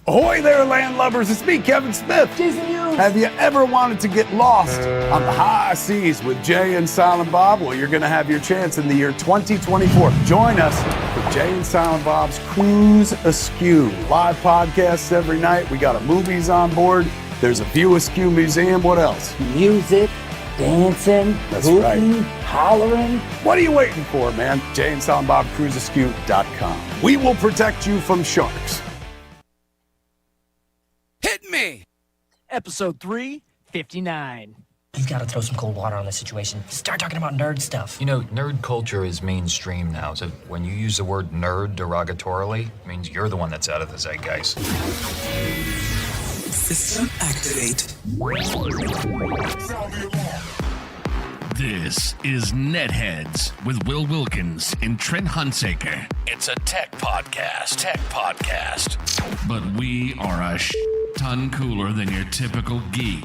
Ahoy there, landlubbers. It's me, Kevin Smith. Jason Hughes. Have you ever wanted to get lost on the high seas with Jay and Silent Bob? Well, you're going to have your chance in the year 2024. Join us for Jay and Silent Bob's Cruise Askew. Live podcasts every night. We got a movies on board. There's a View Askew museum. What else? Music, dancing, That's hooting, right. hollering. What are you waiting for, man? Jay and Silent Bob, cruiseaskew.com. We will protect you from sharks. Hit me! Episode 359. You've got to throw some cold water on this situation. Start talking about nerd stuff. You know, nerd culture is mainstream now, so when you use the word nerd derogatorily, it means you're the one that's out of the zeitgeist. System activate. This is NetHeads with Will Wilkins and Trent Hunsaker. It's a tech podcast. But we are a ton cooler than your typical geek.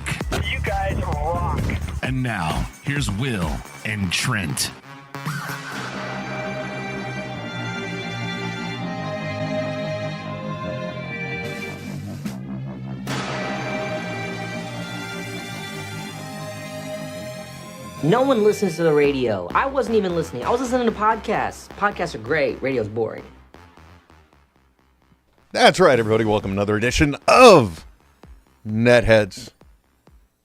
You guys rock. And now, here's Will and Trent. No one listens to the radio. I wasn't even listening. I was listening to podcasts. Podcasts are great. Radio's boring. That's right, everybody. Welcome to another edition of NetHeads.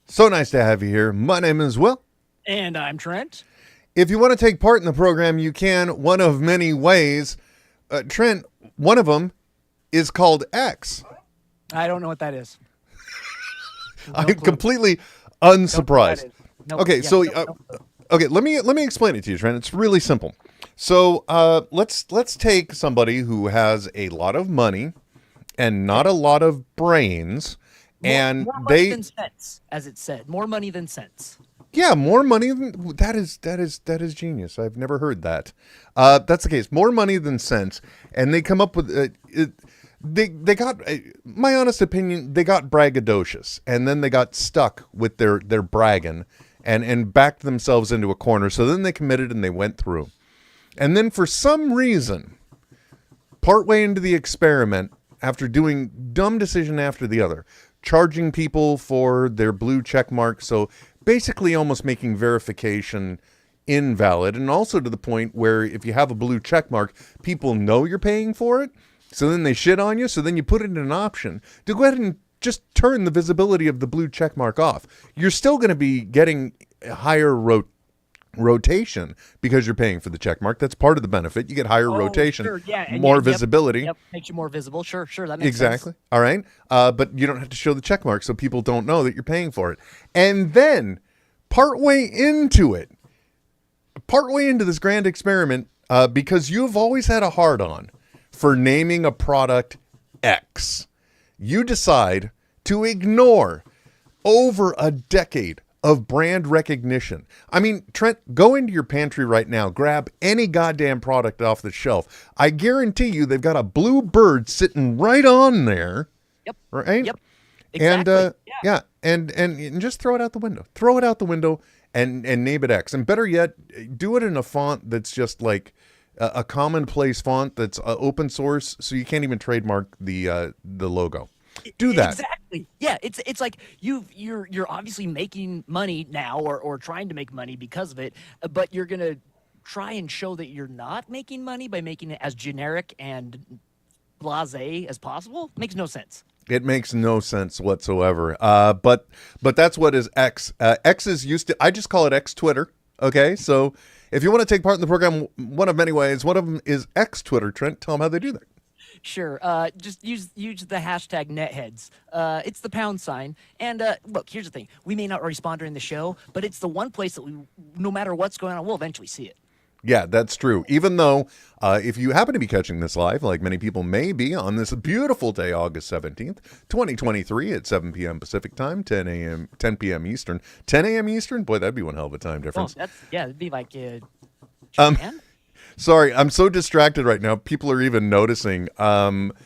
So nice to have you here. My name is Will. And I'm Trent. If you want to take part in the program, you can one of many ways. Trent, one of them is called X. I don't know what that is. I'm completely unsurprised. No, okay, yeah, so no. okay, let me explain it to you, Trent. It's really simple. So let's take somebody who has a lot of money and not a lot of brains, and more money they than sense, as it said, more money than sense. yeah, more money than that is genius. I've never heard that. That's the case. More money than sense, and they come up with They got, my honest opinion, they got braggadocious, and then they got stuck with their bragging and backed themselves into a corner. So then they committed and they went through. And then for some reason, partway into the experiment, after doing dumb decision after the other, charging people for their blue check mark, so basically almost making verification invalid, and also to the point where if you have a blue check mark, people know you're paying for it. So then they shit on you. So then you put it in an option to go ahead and just turn the visibility of the blue check mark off. You're still going to be getting a higher rotation because you're paying for the check mark. That's part of the benefit. You get higher rotation, sure, yeah, and more visibility. Yep, makes you more visible. Sure, that makes exactly. sense. All right. But you don't have to show the check mark so people don't know that you're paying for it. And then partway into this grand experiment, because you've always had a hard-on for naming a product X, you decide to ignore over a decade of brand recognition. I mean, Trent, go into your pantry right now, grab any goddamn product off the shelf. I guarantee you they've got a blue bird sitting right on there. Yep. Right? Yep. Exactly. And and just throw it out the window. Throw it out the window and name it X. And better yet, do it in a font that's just like a commonplace font that's open source, so you can't even trademark the logo. Do that. Exactly. Yeah, it's like you're obviously making money now or trying to make money because of it, but you're going to try and show that you're not making money by making it as generic and blasé as possible. Makes no sense. It makes no sense whatsoever. But that's what is X. X is used to, I just call it X Twitter. Okay, so if you want to take part in the program, one of many ways, one of them is X Twitter. Trent, tell them how they do that. Sure. Just use the hashtag NetHeads. It's the #. And look, here's the thing. We may not respond during the show, but it's the one place that no matter what's going on, we'll eventually see it. Yeah, that's true. Even though if you happen to be catching this live, like many people may be, on this beautiful day, August 17th, 2023 at 7 p.m. Pacific time, 10 p.m. Eastern. 10 a.m. Eastern? Boy, that'd be one hell of a time difference. Oh, it'd be like Japan? Sorry, I'm so distracted right now. People are even noticing that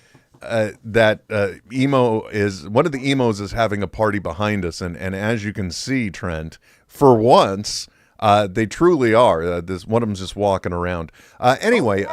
emo is, one of the emos is having a party behind us. And as you can see, Trent, for once, they truly are. This one of them's just walking around. Anyway,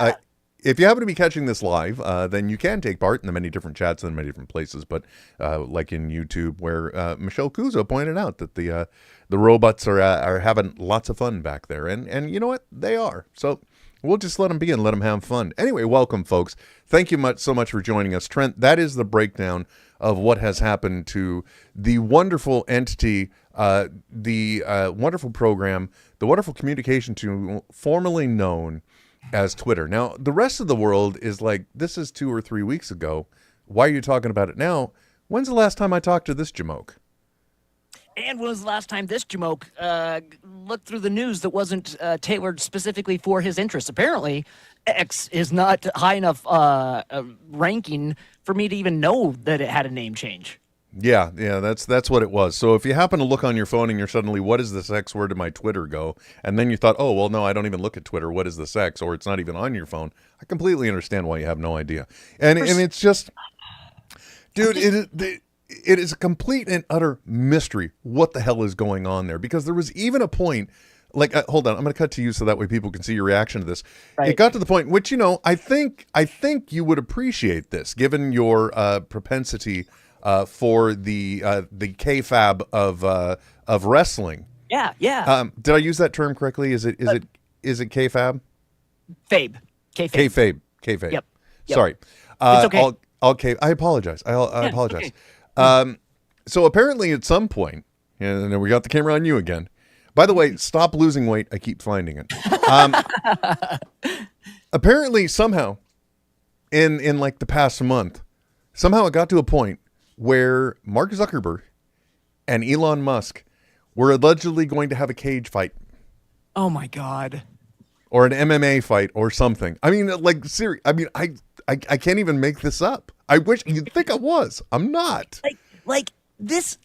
if you happen to be catching this live, then you can take part in the many different chats in many different places. But like in YouTube, where Michelle Kuzo pointed out that the robots are having lots of fun back there, and you know what, they are. So we'll just let them be and let them have fun. Anyway, welcome, folks. Thank you so much for joining us, Trent. That is the breakdown of what has happened to the wonderful entity, the wonderful program, the wonderful communication tool formerly known as Twitter. Now, the rest of the world is like, this is 2 or 3 weeks ago. Why are you talking about it now? When's the last time I talked to this jamoke? And when was the last time this jamoke looked through the news that wasn't tailored specifically for his interests? Apparently, X is not high enough ranking for me to even know that it had a name change. Yeah, that's what it was. So if you happen to look on your phone and you're suddenly, what is this X? Where did my Twitter go? And then you thought, oh, well, no, I don't even look at Twitter. What is this X? Or it's not even on your phone. I completely understand why you have no idea. And it's just, dude, it is a complete and utter mystery what the hell is going on there. Because there was even a point, like, hold on, I'm going to cut to you so that way people can see your reaction to this. Right. It got to the point, which, you know, I think you would appreciate this, given your propensity for the kayfabe of wrestling. Yeah. Did I use that term correctly? Is it kayfabe? Kayfabe. Kayfabe. Yep. Sorry. It's okay. I apologize. I apologize. Okay. So apparently at some point, and we got the camera on you again. By the way, stop losing weight. I keep finding it. Apparently somehow in like the past month, somehow it got to a point where Mark Zuckerberg and Elon Musk were allegedly going to have a cage fight. Oh my God. Or an MMA fight or something. I mean, like, seriously, I mean, I can't even make this up. I wish you'd think I was. I'm not. Like this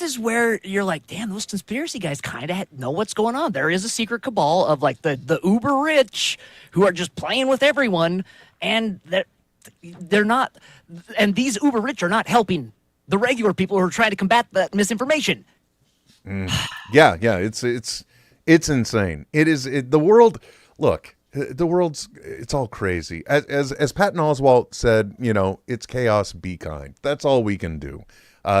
is where you're like, damn, those conspiracy guys kind of know what's going on. There is a secret cabal of like the uber rich who are just playing with everyone, and they're not, and these uber rich are not helping the regular people who are trying to combat that misinformation. Yeah, it's insane. The world. Look, the world's, it's all crazy. As Patton Oswalt said, you know, it's chaos. Be kind. That's all we can do.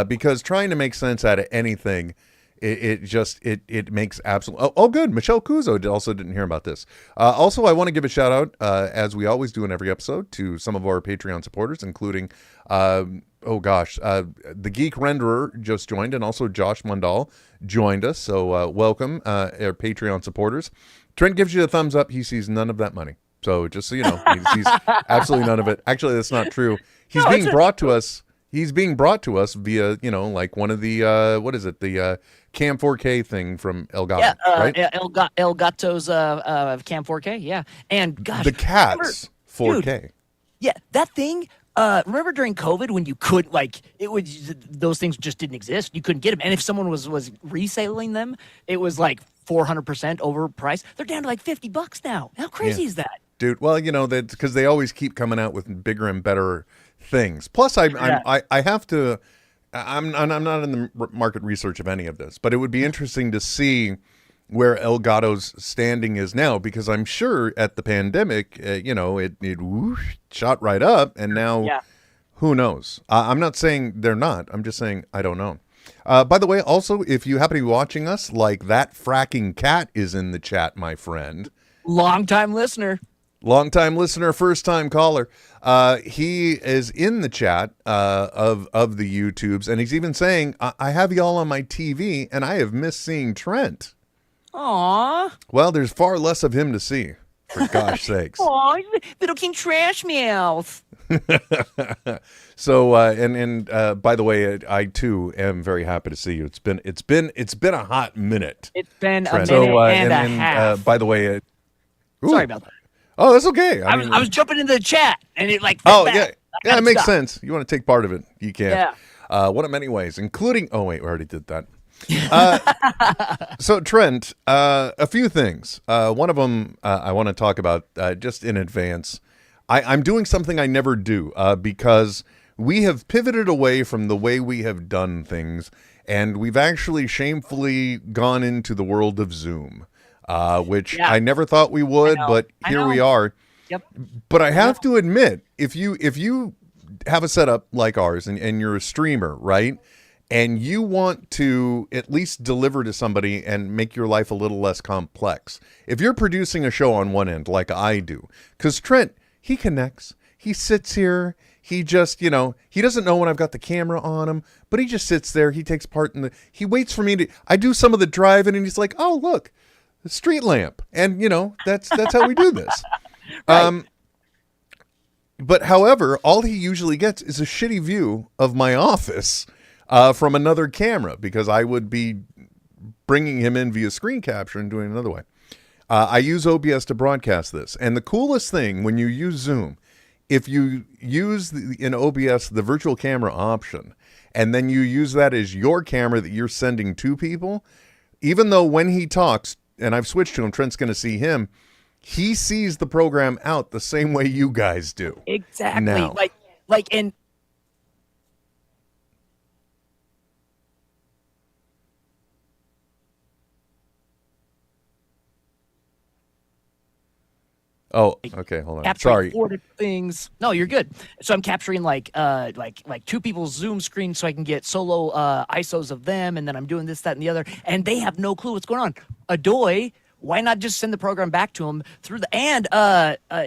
Because trying to make sense out of anything, it makes absolute. Oh, good. Michelle Kuzo also didn't hear about this. Also, I want to give a shout out, as we always do in every episode, to some of our Patreon supporters, including, the Geek Renderer just joined, and also Josh Mundal joined us. So welcome, our Patreon supporters. Trent gives you a thumbs up. He sees none of that money. So just so you know, he sees absolutely none of it. Actually, that's not true. He's being brought to us. He's being brought to us via, you know, like one of the, what is it? The Cam 4K thing from Elgato, right? Elgato's Cam 4K, yeah. And gosh. The Cat's 4K. Dude, yeah, that thing. Remember during COVID when you could, like, those things just didn't exist. You couldn't get them. And if someone was reselling them, it was like 400% overpriced. They're down to like $50 now. How crazy is that? Dude, well, you know, that because they always keep coming out with bigger and better things. Plus, I have to. I'm not in the market research of any of this, but it would be interesting to see where Elgato's standing is now, because I'm sure at the pandemic, it whoosh, shot right up, and now who knows? I'm not saying they're not. I'm just saying I don't know. By the way, also, if you happen to be watching us, like that fracking cat is in the chat, my friend. Long-time listener, first-time caller. He is in the chat of the YouTubes, and he's even saying, I have y'all on my TV, and I have missed seeing Trent. Aww. Well, there's far less of him to see, for gosh sakes. Aw, little King Trash Mouth. So, by the way, I too am very happy to see you. It's been a hot minute. It's been Trent. a minute and a half. By the way, sorry about that. Oh, that's okay. I was jumping into the chat, and it like. Yeah, it makes sense. You want to take part of it, you can. Yeah. One of many ways, including. Oh wait, we already did that. So Trent, a few things. One of them I want to talk about just in advance. I'm doing something I never do because we have pivoted away from the way we have done things, and we've actually shamefully gone into the world of Zoom, which I never thought we would, but here we are. Yep. But I have to admit, if you have a setup like ours and you're a streamer, right? And you want to at least deliver to somebody and make your life a little less complex. If you're producing a show on one end, like I do, because Trent, he connects. He sits here. He just, he doesn't know when I've got the camera on him, but he just sits there. He takes part in he waits for me to, I do some of the driving and he's like, oh, look, the street lamp. And, that's how we do this. Right. But however, all he usually gets is a shitty view of my office from another camera because I would be bringing him in via screen capture and doing it another way. I use OBS to broadcast this. And the coolest thing when you use Zoom, if you use in OBS the virtual camera option, and then you use that as your camera that you're sending to people, even though when he talks, and I've switched to him, Trent's going to see him, he sees the program out the same way you guys do. Exactly. Now. And oh, okay, hold on. capturing Sorry. 4 different things. No, you're good. So I'm capturing like 2 people's Zoom screens so I can get solo ISOs of them, and then I'm doing this, that, and the other, and they have no clue what's going on. Adoy, why not just send the program back to them through the and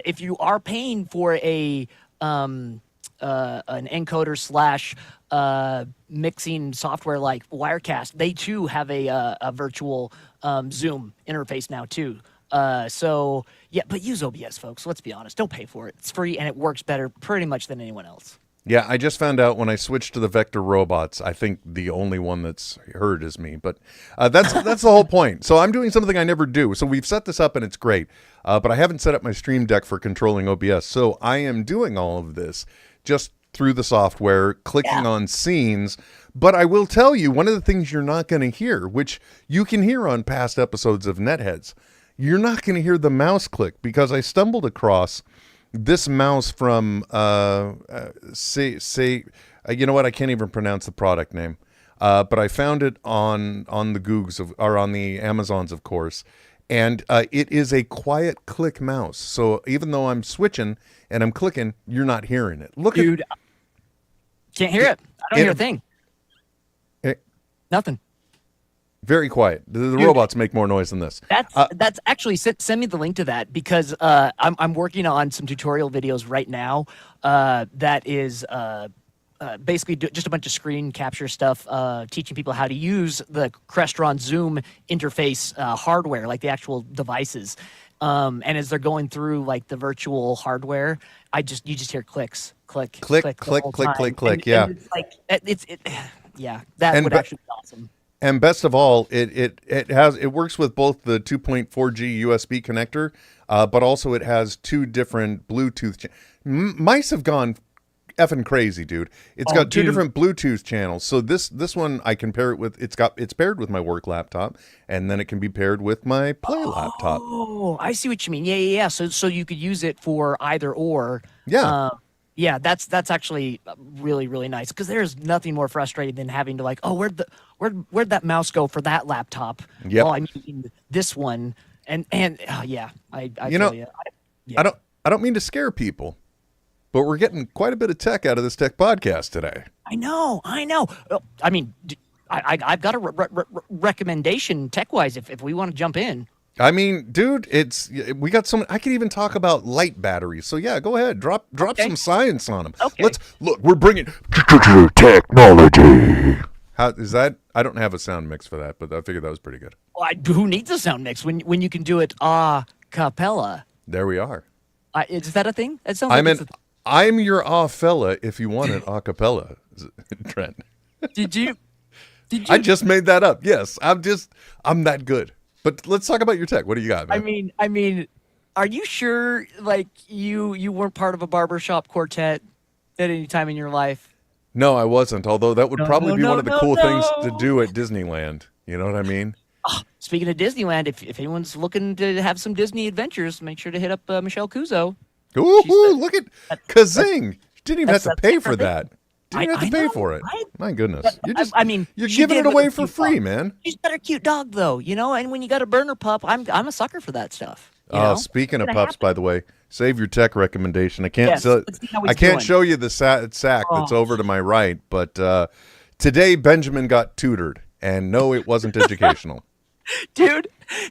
if you are paying for an encoder / mixing software like Wirecast, they too have a virtual Zoom interface now too. So yeah, but use OBS, folks. Let's be honest. Don't pay for it. It's free and it works better pretty much than anyone else. Yeah, I just found out when I switched to the vector robots, I think the only one that's heard is me. But that's the whole point. So I'm doing something I never do. So we've set this up and it's great. But I haven't set up my Stream Deck for controlling OBS. So I am doing all of this just through the software, clicking on scenes. But I will tell you, one of the things you're not going to hear, which you can hear on past episodes of NetHeads, you're not going to hear the mouse click because I stumbled across this mouse from you know what? I can't even pronounce the product name, but I found it on the Googs or on the Amazons, of course, and it is a quiet click mouse. So even though I'm switching and I'm clicking, you're not hearing it. Dude, can't hear it. I don't hear a thing. Nothing. Very quiet. The robots make more noise than this. That's actually send me the link to that because I'm working on some tutorial videos right now that is basically just a bunch of screen capture stuff, teaching people how to use the Crestron Zoom interface hardware, like the actual devices. And as they're going through like the virtual hardware, you just hear clicks, click, click, click, click, click, click. Yeah, and it's like that would actually be awesome. And best of all, it works with both the 2.4G USB connector, but also it has 2 different Bluetooth. Mice have gone effing crazy, dude. It's got 2 different Bluetooth channels. So this one I can pair it with. It's paired with my work laptop, and then it can be paired with my play laptop. Oh, I see what you mean. Yeah. So you could use it for either or. Yeah. Yeah, that's actually really, really nice because there's nothing more frustrating than having to like, oh, where'd that mouse go for that laptop? Yep. Oh, I'm using this one, and yeah, I feel you. I don't mean to scare people, but we're getting quite a bit of tech out of this tech podcast today. I know. I mean, I've got a recommendation tech wise if we want to jump in. I mean, dude, we got some. I could even talk about light batteries. So yeah, go ahead, drop some science on them. Okay. Let's look. We're bringing technology. How is that? I don't have a sound mix for that, but I figured that was pretty good. Well, who needs a sound mix when you can do it a cappella? There we are. Is that a thing? It sounds I'm your fella if you want it a cappella, Trent. Did you? I just made that up. Yes, I'm that good. But let's talk about your tech. What do you got, man? I mean, are you sure like you weren't part of a barbershop quartet at any time in your life? No, I wasn't. Although that would probably be one of the cool things to do at Disneyland. You know what I mean? Oh, speaking of Disneyland, if anyone's looking to have some Disney adventures, make sure to hit up Michelle Kuzo. Ooh, look at Kazing. She didn't even have to pay for that. Didn't have to pay for it. Right? My goodness. You're giving it away for free, man. She's got a cute dog, though, and when you got a burner pup, I'm a sucker for that stuff. You know? Speaking of It's pups, gonna by the way, save your tech recommendation. I can't Yes, let's see how he's I can't doing. show you the sack that's Oh. over to my right, but today Benjamin got tutored, and no, it wasn't educational. Dude,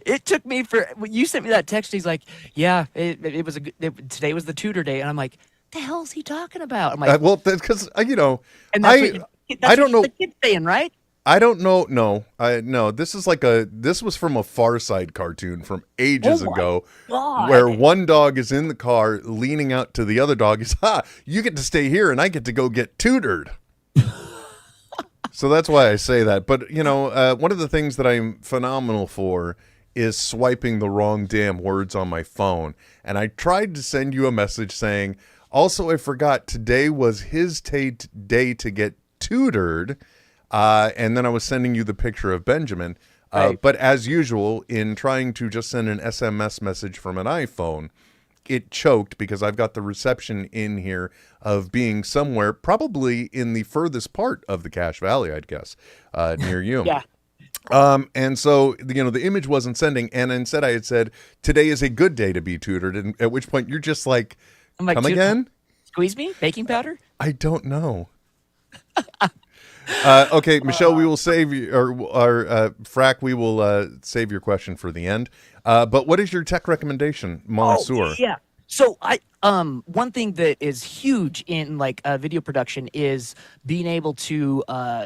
it took me for when you sent me that text. He's like, "Yeah, it was today was the tutor day," and I'm like, "The hell is he talking about?" I'm like, Well, that's because and that's I don't know. the kid's saying, right? I don't know. No. This is this was from a Far Side cartoon from ages Oh my ago, God. where one dog is in the car leaning out to the other dog. Is you get to stay here, and I get to go get tutored. So that's why I say that. But one of the things that I'm phenomenal for is swiping the wrong damn words on my phone. And I tried to send you a message saying, also, I forgot today was his day to get tutored. And then I was sending you the picture of Benjamin. Right. But as usual, in trying to just send an SMS message from an iPhone, it choked because I've got the reception in here of being somewhere, probably in the furthest part of the Cache Valley, I'd guess, near you. Yeah. And so, the image wasn't sending. And instead I had said, today is a good day to be tutored. And at which point you're just like, I'm like, come "Dude, again? Squeeze me, baking powder." I don't know. Okay, Michelle, we will save you, or Frack, we will save your question for the end. But what is your tech recommendation, Monsieur? Yeah. So one thing that is huge in like video production is being able to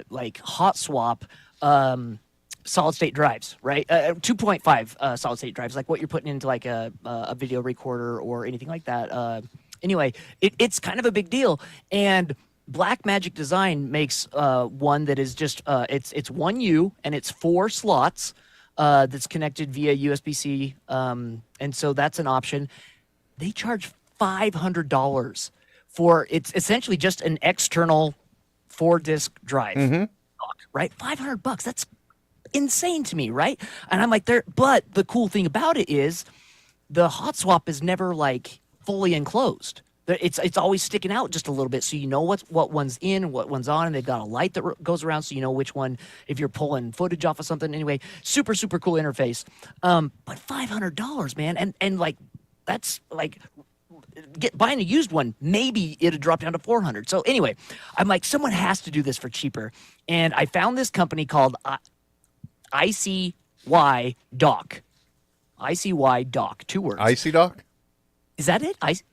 like hot swap solid state drives, right? 2.5 solid state drives, like what you're putting into like a video recorder or anything like that. Anyway, it's kind of a big deal, and Blackmagic Design makes one that is just it's 1U and it's 4 slots that's connected via USB-C, and so that's an option. They charge $500 for it's essentially just an external 4-disc drive, right? $500. That's insane to me, right? And I'm like, but the cool thing about it is the hot swap is never like fully enclosed. It's always sticking out just a little bit, so you know what one's in and what one's on, and they've got a light that goes around, so you know which one if you're pulling footage off of something. Anyway, super cool interface. But $500, man, and like that's like buying a used one. Maybe it'd drop down to $400. So anyway, I'm like, someone has to do this for cheaper, and I found this company called ICY Dock. ICY Dock, 2 words. Icy Doc? Is that it? Icy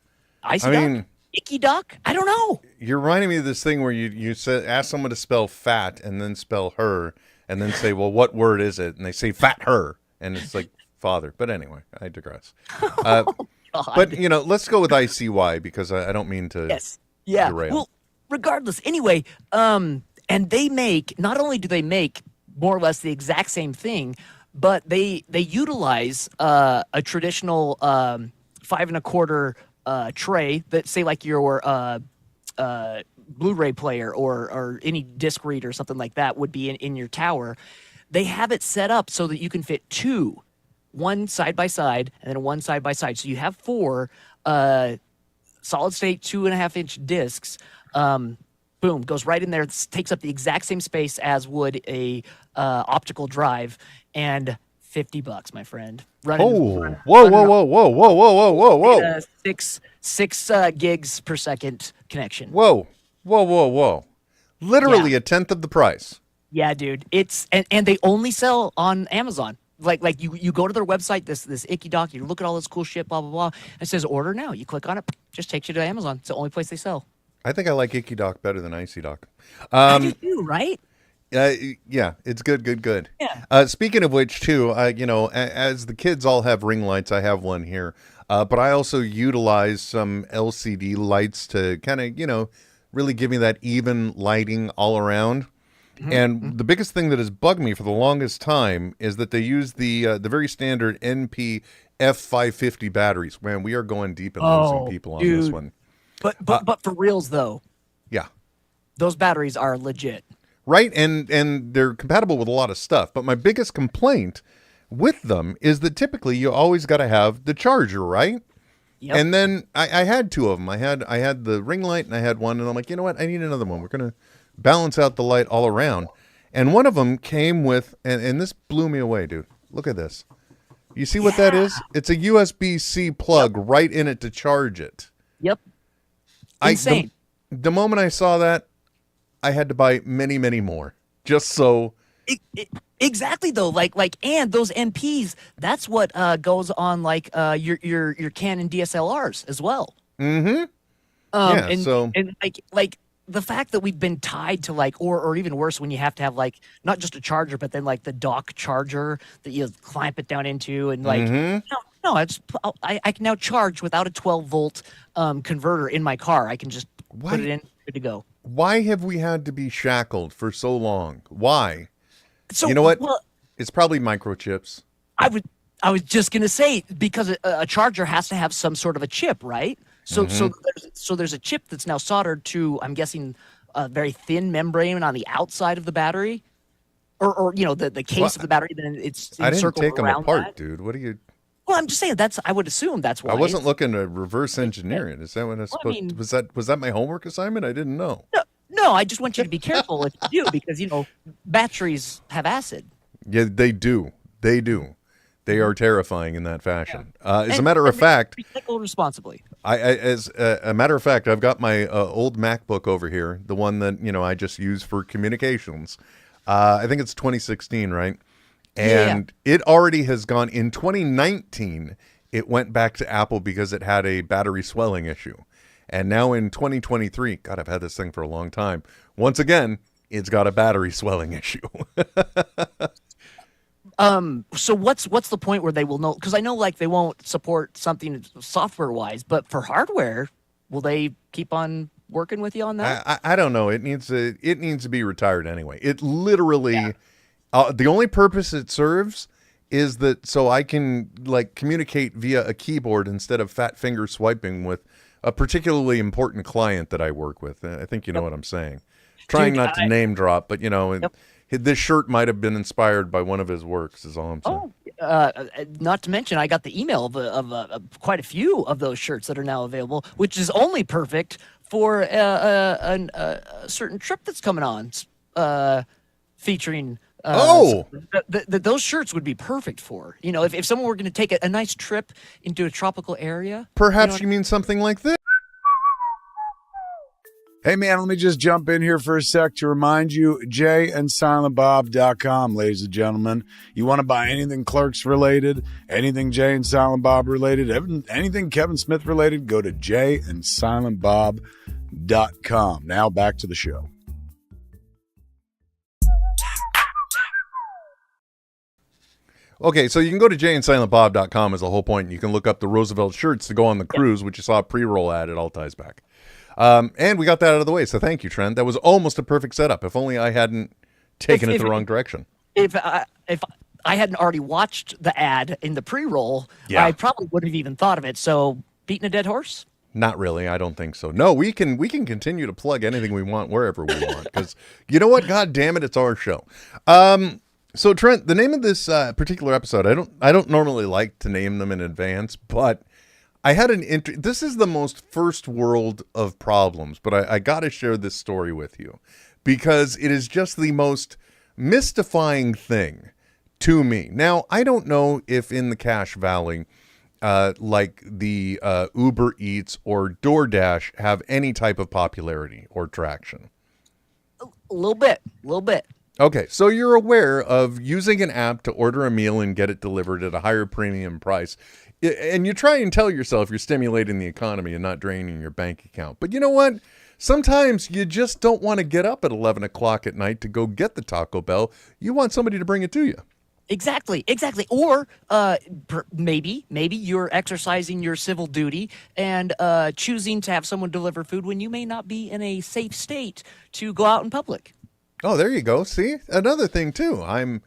I Dock? mean, Icky Dock? I don't know. you're reminding me of this thing where you ask someone to spell fat and then spell her and then say, well, what word is it? And they say fat her. And it's like father. But anyway, I digress. But, let's go with ICY because I don't mean to derail. Well, regardless. Anyway, and they make, not only do they make more or less the exact same thing, but they utilize a traditional 5 1/4 tray that say like your Blu-ray player or any disc reader or something like that would be in your tower. They have it set up so that you can fit 2, one side by side and then one side by side. So you have 4 solid state 2.5-inch discs. Boom, goes right in there. Takes up the exact same space as would a optical drive, and $50, my friend. Whoa. 6 gigs per second connection. Whoa. Literally a tenth of the price. Yeah, dude. It's and they only sell on Amazon. Like you go to their website, this Icky Dock, you look at all this cool shit, blah blah blah. And it says order now. You click on it, just takes you to Amazon. It's the only place they sell. I think I like Icky Dock better than Icy Dock. I do too, right? Yeah, it's good. Yeah. Speaking of which, too, as the kids all have ring lights, I have one here. But I also utilize some LCD lights to kind of, really give me that even lighting all around. And the biggest thing that has bugged me for the longest time is that they use the very standard NP F550 batteries. Man, we are going deep and losing people on this one. But for reals though, yeah, those batteries are legit. Right, and they're compatible with a lot of stuff. But my biggest complaint with them is that typically you always got to have the charger, right? Yep. And then I had 2 of them. I had the ring light and I had one, and I'm like, you know what? I need another one. We're gonna balance out the light all around. And one of them came with, and this blew me away, dude. Look at this. You see what that is? It's a USB-C plug right in it to charge it. Yep. Insane. The moment I saw that, I had to buy many, many more. Just so. Exactly though, and those MPs, that's what goes on your Canon DSLRs as well. Mm-hmm. And the fact that we've been tied to or even worse, when you have to have not just a charger, but then the dock charger that you clamp it down into, and I can now charge without a 12-volt converter in my car. I can just put it in, good to go. Why have we had to be shackled for so long? Why? So you know what? Well, it's probably microchips. I was just gonna say, because a charger has to have some sort of a chip, right? So there's a chip that's now soldered to, I'm guessing, a very thin membrane on the outside of the battery, or the case of the battery. Then it's I didn't encircled take them around apart, that. dude. What are you? Well, I'm just saying I would assume that's why. I wasn't looking to reverse engineer it. Is that what I was supposed? Was that my homework assignment? I didn't know. No, I just want you to be careful if you do, because batteries have acid. Yeah, they do. They do. They are terrifying in that fashion. As a matter of fact, recycle responsibly. As a matter of fact, I've got my old MacBook over here, the one that I just use for communications. I think it's 2016, right? And it already has gone in 2019. It went back to Apple because it had a battery swelling issue, and now in 2023, God, I've had this thing for a long time. Once again, it's got a battery swelling issue. So what's the point where they will know? Because I know they won't support something software wise, but for hardware, will they keep on working with you on that? I don't know. It needs to be retired anyway. It literally, the only purpose it serves is that so I can communicate via a keyboard instead of fat finger swiping with a particularly important client that I work with. I think you know what I'm saying. Trying not to name drop, but this shirt might have been inspired by one of his works, is all I'm saying. Not to mention, I got the email of quite a few of those shirts that are now available, which is only perfect for a certain trip that's coming on, featuring. Those shirts would be perfect for, if someone were going to take a nice trip into a tropical area. Perhaps you mean something like this. Hey, man, let me just jump in here for a sec to remind you, jayandsilentbob.com, ladies and gentlemen. You want to buy anything Clerks related, anything Jay and Silent Bob related, anything Kevin Smith related, go to jayandsilentbob.com. Now back to the show. Okay, so you can go to jayandsilentbob.com is the whole point. You can look up the Roosevelt shirts to go on the cruise, which you saw a pre-roll ad. It all ties back. And we got that out of the way, so thank you, Trent. That was almost a perfect setup. If only I hadn't taken it the wrong direction. If I hadn't already watched the ad in the pre-roll, I probably wouldn't have even thought of it. So, beating a dead horse? Not really. I don't think so. No, we can continue to plug anything we want wherever we want, because you know what? God damn it, it's our show. So, Trent, the name of this particular episode, I don't normally like to name them in advance, but I had this is the most first world of problems, but I got to share this story with you because it is just the most mystifying thing to me. Now, I don't know if in the Cache Valley, like the Uber Eats or DoorDash have any type of popularity or traction. A little bit. Okay, so you're aware of using an app to order a meal and get it delivered at a higher premium price. And you try and tell yourself you're stimulating the economy and not draining your bank account. But you know what? Sometimes you just don't want to get up at 11 o'clock at night to go get the Taco Bell. You want somebody to bring it to you. Exactly. Or maybe you're exercising your civil duty and choosing to have someone deliver food when you may not be in a safe state to go out in public. Oh, there you go. See? Another thing, too. I'm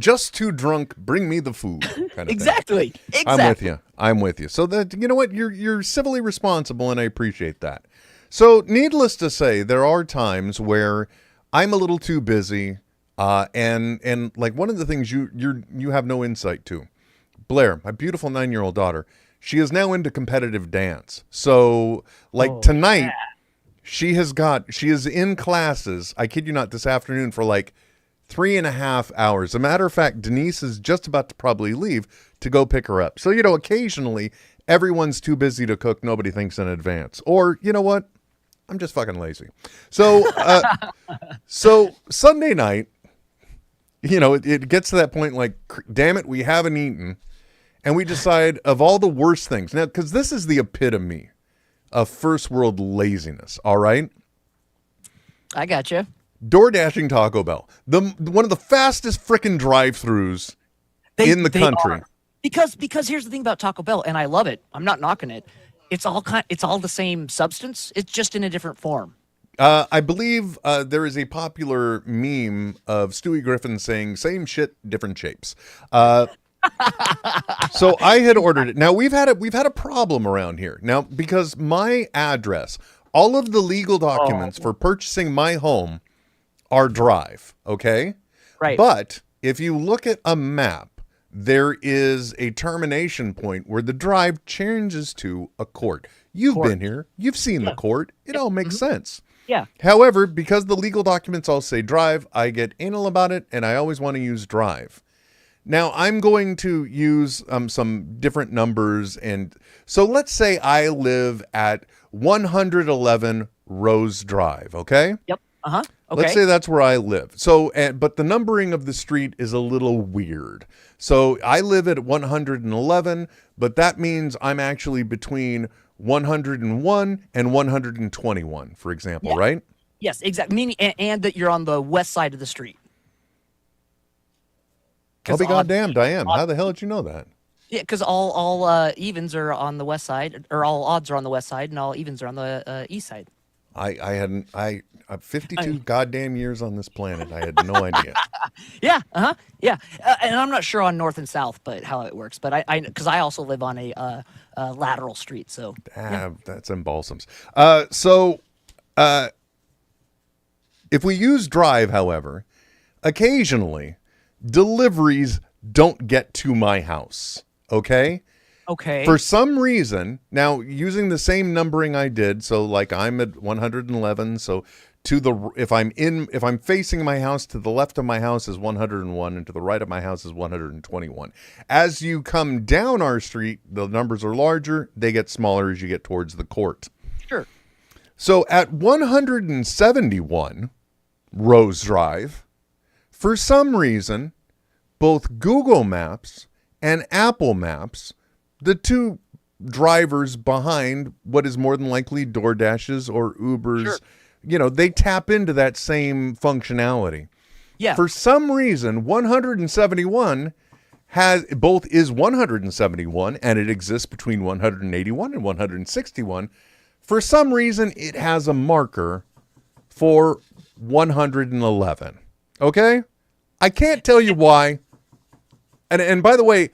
just too drunk. Bring me the food. Kind of Exactly. Thing. I'm with you. So that, you know what? You're civilly responsible, and I appreciate that. So needless to say, there are times where I'm a little too busy, and like one of the things you have no insight to. Blair, my beautiful 9-year-old daughter, she is now into competitive dance. So tonight, yeah. She is in classes, I kid you not, this afternoon for like 3.5 hours. As a matter of fact, Denise is just about to probably leave to go pick her up. So, occasionally everyone's too busy to cook. Nobody thinks in advance. Or, you know what? I'm just fucking lazy. So, so Sunday night, it gets to that point like, damn it, we haven't eaten. And we decide of all the worst things. Now, because this is the epitome of first world laziness, all right? I gotcha. Door dashing Taco Bell. One of the fastest frickin' drive-thrus in the country. Are. Because here's the thing about Taco Bell, and I love it. I'm not knocking it. It's all the same substance. It's just in a different form. I believe there is a popular meme of Stewie Griffin saying "same shit, different shapes." So I had ordered it. Now we've had a problem around here now because my address, all of the legal documents for purchasing my home are Drive. Okay, right. But if you look at a map, there is a termination point where the Drive changes to a court. You've been here. You've seen the court. It all makes sense. Yeah. However, because the legal documents all say Drive, I get anal about it, and I always want to use Drive. Now, I'm going to use some different numbers. And so let's say I live at 111 Rose Drive, okay? Yep. Uh-huh. Okay. Let's say that's where I live. So, but the numbering of the street is a little weird. So I live at 111, but that means I'm actually between 101 and 121, for example, right? Yes, exactly. Meaning, and that you're on the west side of the street. I'll be goddamned, I am. How the hell did you know that? Yeah, because all evens are on the west side, or all odds are on the west side, and all evens are on the east side. I 52 goddamn years on this planet. I had no idea. Yeah, yeah. And I'm not sure on north and south, but how it works. But because I also live on a lateral street, so that's in Balsams. If we use Drive, however, occasionally deliveries don't get to my house. Okay. Okay. For some reason, now using the same numbering I did, so like I'm at 111, so if I'm facing my house, to the left of my house is 101 and to the right of my house is 121. As you come down our street, the numbers are larger, they get smaller as you get towards the court. Sure. So at 171 Rose Drive, for some reason, both Google Maps and Apple Maps, the two drivers behind what is more than likely DoorDash's or Uber's, they tap into that same functionality. Yeah. For some reason, 171 is 171, and it exists between 181 and 161. For some reason, it has a marker for 111. Okay? I can't tell you why. And by the way,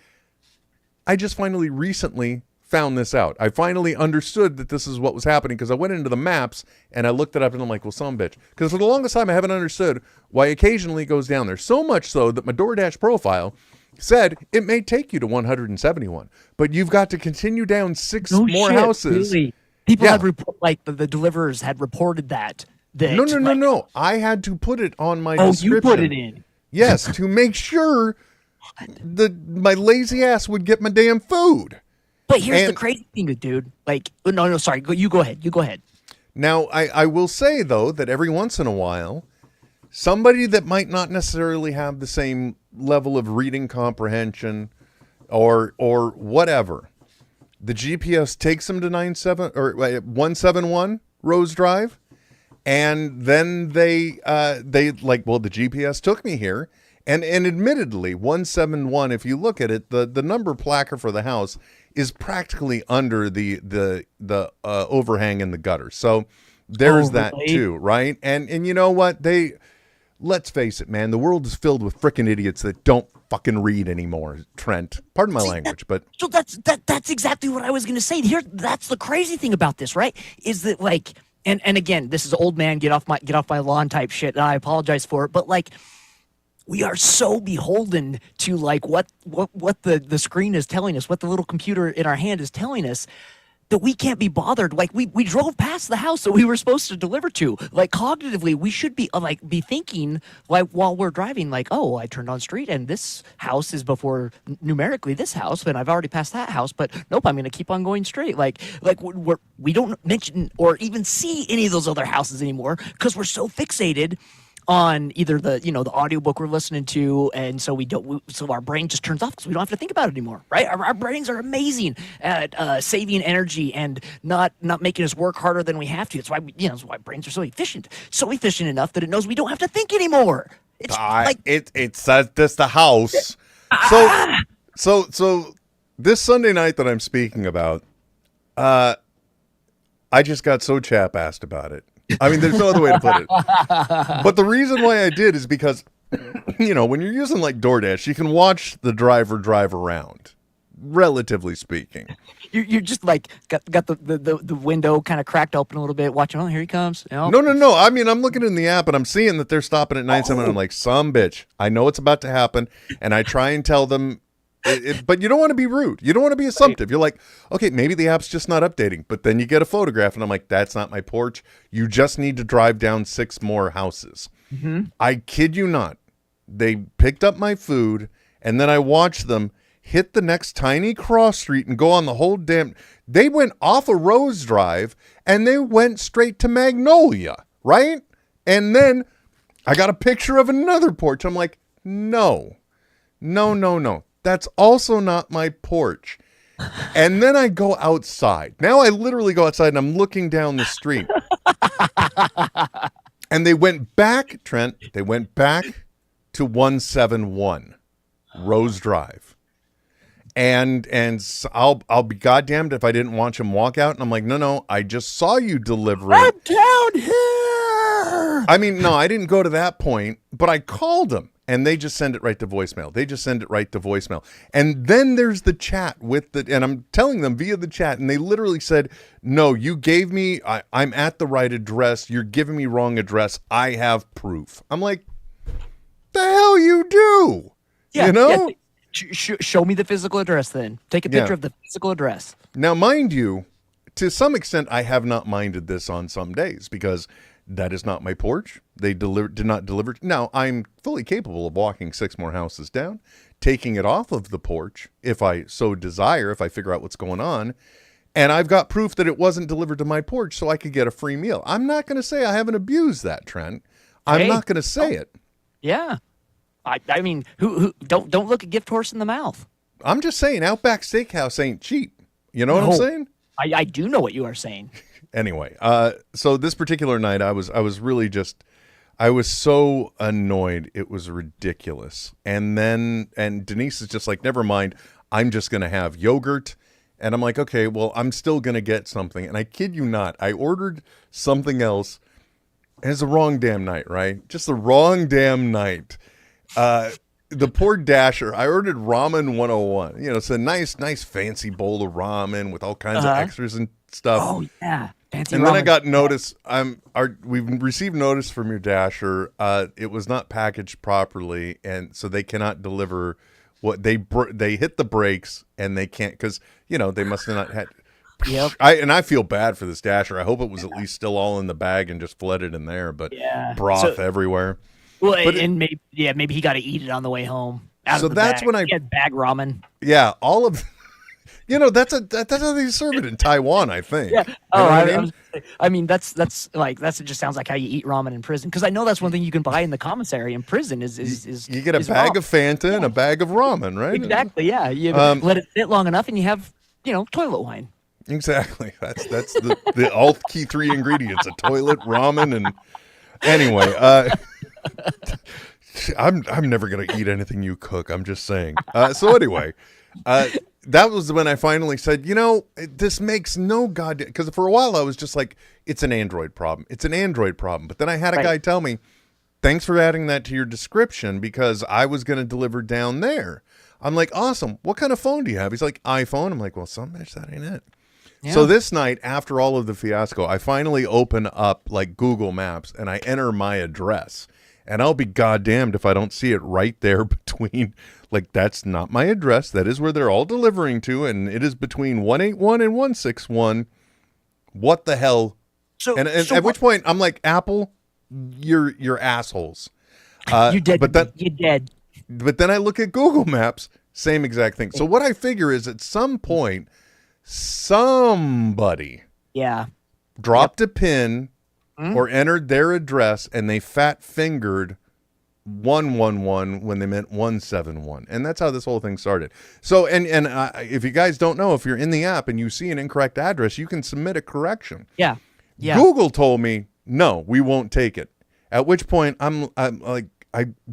I just finally recently found this out. I finally understood that this is what was happening because I went into the maps and I looked it up and I'm like, well, son of a bitch. Because for the longest time, I haven't understood why occasionally it goes down there. So much so that my DoorDash profile said it may take you to 171, but you've got to continue down six more houses. Really? People had the deliverers had reported that. No. I had to put it on my description. You put it in. Yes, to make sure my lazy ass would get my damn food. But here's the crazy thing, dude. No, sorry. You go ahead. You go ahead. Now, I will say, though, that every once in a while, somebody that might not necessarily have the same level of reading comprehension or whatever, the GPS takes them to 171 Rose Drive, and then the GPS took me here. And admittedly, 171, if you look at it, the number placard for the house is practically under the overhang in the gutter. So there's that too, right? And you know what? Let's face it, man, the world is filled with frickin' idiots that don't fucking read anymore, Trent. Pardon my language, but so that's exactly what I was gonna say. Here, that's the crazy thing about this, right? Is that and again, this is old man get off my lawn type shit, and I apologize for it, but we are so beholden to what the screen is telling us, what the little computer in our hand is telling us, that we can't be bothered. Like we drove past the house that we were supposed to deliver to. Like cognitively, we should be be thinking like while we're driving, like, oh, I turned on street and this house is before numerically this house, but I've already passed that house. But nope, I'm going to keep on going straight. Like we don't mention or even see any of those other houses anymore because we're so fixated on either the the audiobook we're listening to, and so so our brain just turns off because we don't have to think about it anymore, right? Our brains are amazing at saving energy and not making us work harder than we have to. That's why that's why brains are so efficient enough that it knows we don't have to think anymore. It's it says this the house. So this Sunday night that I'm speaking about, I just got so chap-assed about it. I mean, there's no other way to put it. But the reason why I did is because, when you're using like DoorDash, you can watch the driver drive around, relatively speaking. You're just like got the window kind of cracked open a little bit, watching. Oh, here he comes. No. I mean, I'm looking in the app and I'm seeing that they're stopping at 9/7. I'm like, some bitch. I know it's about to happen, and I try and tell them. But you don't want to be rude. You don't want to be assumptive. You're like, okay, maybe the app's just not updating. But then you get a photograph, and I'm like, that's not my porch. You just need to drive down 6 more houses. Mm-hmm. I kid you not. They picked up my food, and then I watched them hit the next tiny cross street and go on the whole damn... They went off of Rose Drive, and they went straight to Magnolia, right? And then I got a picture of another porch. I'm like, no. That's also not my porch. And then I go outside. Now I literally go outside and I'm looking down the street. And they went back, Trent, to 171 Rose Drive. And so I'll be goddamned if I didn't watch him walk out. And I'm like, no, I just saw you deliver it. I'm down here. I mean, no, I didn't go to that point, but I called them. And they just send it right to voicemail. And then there's the chat and I'm telling them via the chat, and they literally said, no, you gave me, I'm at the right address. You're giving me wrong address. I have proof. I'm like, the hell you do? Yeah, you know? Yeah. Show me the physical address then. Take a picture of the physical address. Now, mind you, to some extent, I have not minded this on some days because that is not my porch. They did not deliver. Now, I'm fully capable of walking 6 more houses down, taking it off of the porch if I so desire, if I figure out what's going on. And I've got proof that it wasn't delivered to my porch so I could get a free meal. I'm not going to say I haven't abused that, Trent. I'm not going to say it. Yeah. I mean, who don't look a gift horse in the mouth. I'm just saying Outback Steakhouse ain't cheap. You know what I'm saying? I do know what you are saying. Anyway, so this particular night, I was really just, I was so annoyed. It was ridiculous. And Denise is just like, never mind. I'm just going to have yogurt. And I'm like, okay, well, I'm still going to get something. And I kid you not, I ordered something else. And it's the wrong damn night, right? Just the wrong damn night. The poor Dasher, I ordered ramen 101. It's a nice fancy bowl of ramen with all kinds of extras and stuff. Oh, yeah. Fancy and ramen. Then I got notice. We've received notice from your Dasher. It was not packaged properly, and so they cannot deliver what they hit the brakes, and they can't because they must have not had. Yep. I feel bad for this Dasher. I hope it was at least still all in the bag and just flooded in there, but broth everywhere. Well, and maybe he got to eat it on the way home. So that's when he had bag ramen. Yeah, all of. That's how they serve it in Taiwan, I think. Yeah. Oh, I mean, that's it. Just sounds like how you eat ramen in prison. Because I know that's one thing you can buy in the commissary in prison. Is you get a bag of Fanta and a bag of ramen, right? Exactly. Yeah. You let it sit long enough, and you have toilet wine. Exactly. That's the all key 3 ingredients: a toilet, ramen, and anyway. I'm never gonna eat anything you cook. I'm just saying. So anyway. That was when I finally said, this makes no goddamn... Because for a while I was just like, it's an Android problem. It's an Android problem. But then I had a guy tell me, thanks for adding that to your description because I was going to deliver down there. I'm like, awesome. What kind of phone do you have? He's like, iPhone. I'm like, well, some bitch, that ain't it. Yeah. So this night, after all of the fiasco, I finally open up like Google Maps and I enter my address. and I'll be goddamned if I don't see it right there between, like, that's not my address. That is where they're all delivering to, and it is between 181 and 161. What the hell? So, And at which point, I'm like, Apple, you're assholes. you dead. But then, You dead. But then I look at Google Maps, same exact thing. So what I figure is at some point, somebody dropped a pin or entered their address, and they fat fingered 111 when they meant 171, and that's how this whole thing started. So, and if you guys don't know, if you're in the app and you see an incorrect address, you can submit a correction. Yeah. Google told me no, we won't take it. At which point I'm like,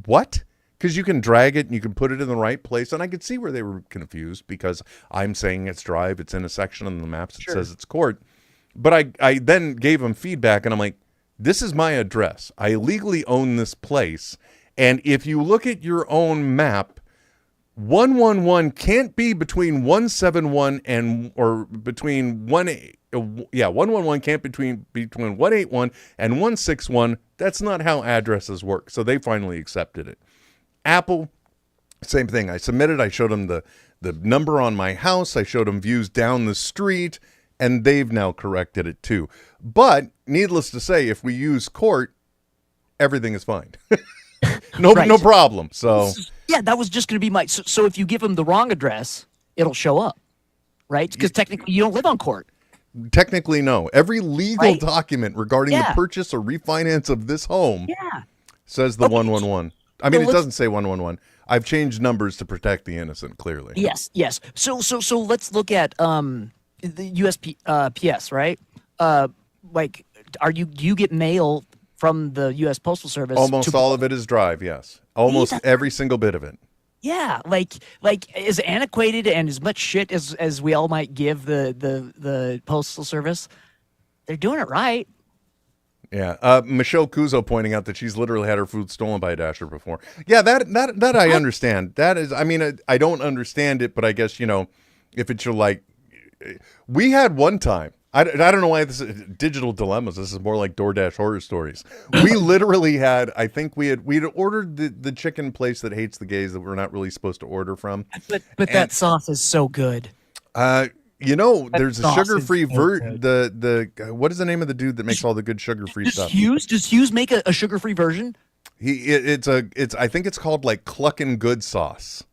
what? Because you can drag it and you can put it in the right place, and I could see where they were confused because I'm saying it's drive, it's in a section on the maps that says it's court. But I then gave them feedback, and I'm like, this is my address. I legally own this place. And if you look at your own map, 111 can't be between 171 and, or between 111 can't between 181 and 161. That's not how addresses work. So they finally accepted it. Apple, same thing. I submitted, I showed them the number on my house, I showed them views down the street, and they've now corrected it too. But needless to say, if we use court, everything is fine. No problem. So yeah, that was just going to be my. So if you give them the wrong address, it'll show up, right? Because technically you don't live on court. Technically, no. Every legal document regarding the purchase or refinance of this home says the 111. I mean, it doesn't say 111. I've changed numbers to protect the innocent. Clearly, yes. So let's look at the USPS, right? Like, do you get mail from the U.S. Postal Service? Almost all of it is drive, yes. Almost every single bit of it. Yeah, like as antiquated and as much shit as we all might give the Postal Service, they're doing it right. Yeah, Michelle Kuzo pointing out that she's literally had her food stolen by a Dasher before. Yeah, that I understand. That is, I mean, I don't understand it, but I guess, you know, if it's your, like, we had one time, I don't know why this is digital dilemmas. This is more like DoorDash horror stories. We literally had, I think we'd ordered the chicken place that hates the gays that we're not really supposed to order from. But that sauce is so good. You know, there's a sugar-free what is the name of the dude that makes all the good sugar-free stuff? Does Hughes make a sugar-free version? I think it's called like Cluckin' Good sauce.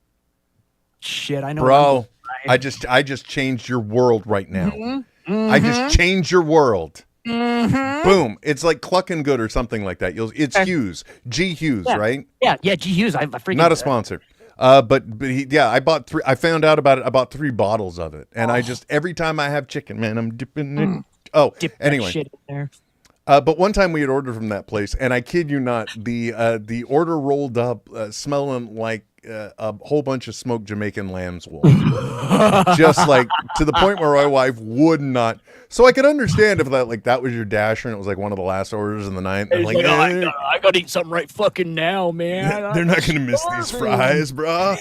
Shit, I know. Bro, I just changed your world right now. Mm-hmm. I just changed your world. Mm-hmm. Boom. It's like Cluckin' Good or something like that. It's Hughes. G. Hughes, right? Yeah, G. Hughes. I freaking not a sponsor. But I bought 3. I found out about it. I bought 3 bottles of it, and I just, every time I have chicken, man, I'm dipping it. Oh, dip anyway. that shit in there. But one time we had ordered from that place, and I kid you not, the order rolled up smelling like a whole bunch of smoked Jamaican lamb's wool. Just like to the point where my wife would not. So I could understand if that was your Dasher and it was like one of the last orders in the night. And like, I gotta eat something right fucking now, man. They're not gonna miss these fries, bro.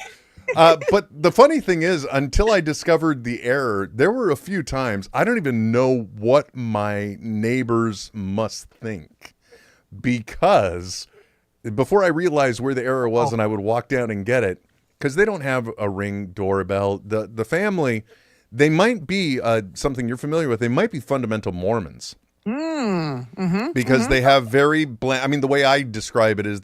But the funny thing is, until I discovered the error, there were a few times I don't even know what my neighbors must think, because before I realized where the error was and I would walk down and get it, because they don't have a Ring doorbell. The family, they might be something you're familiar with. They might be fundamental Mormons. Because they have very bland. I mean, the way I describe it is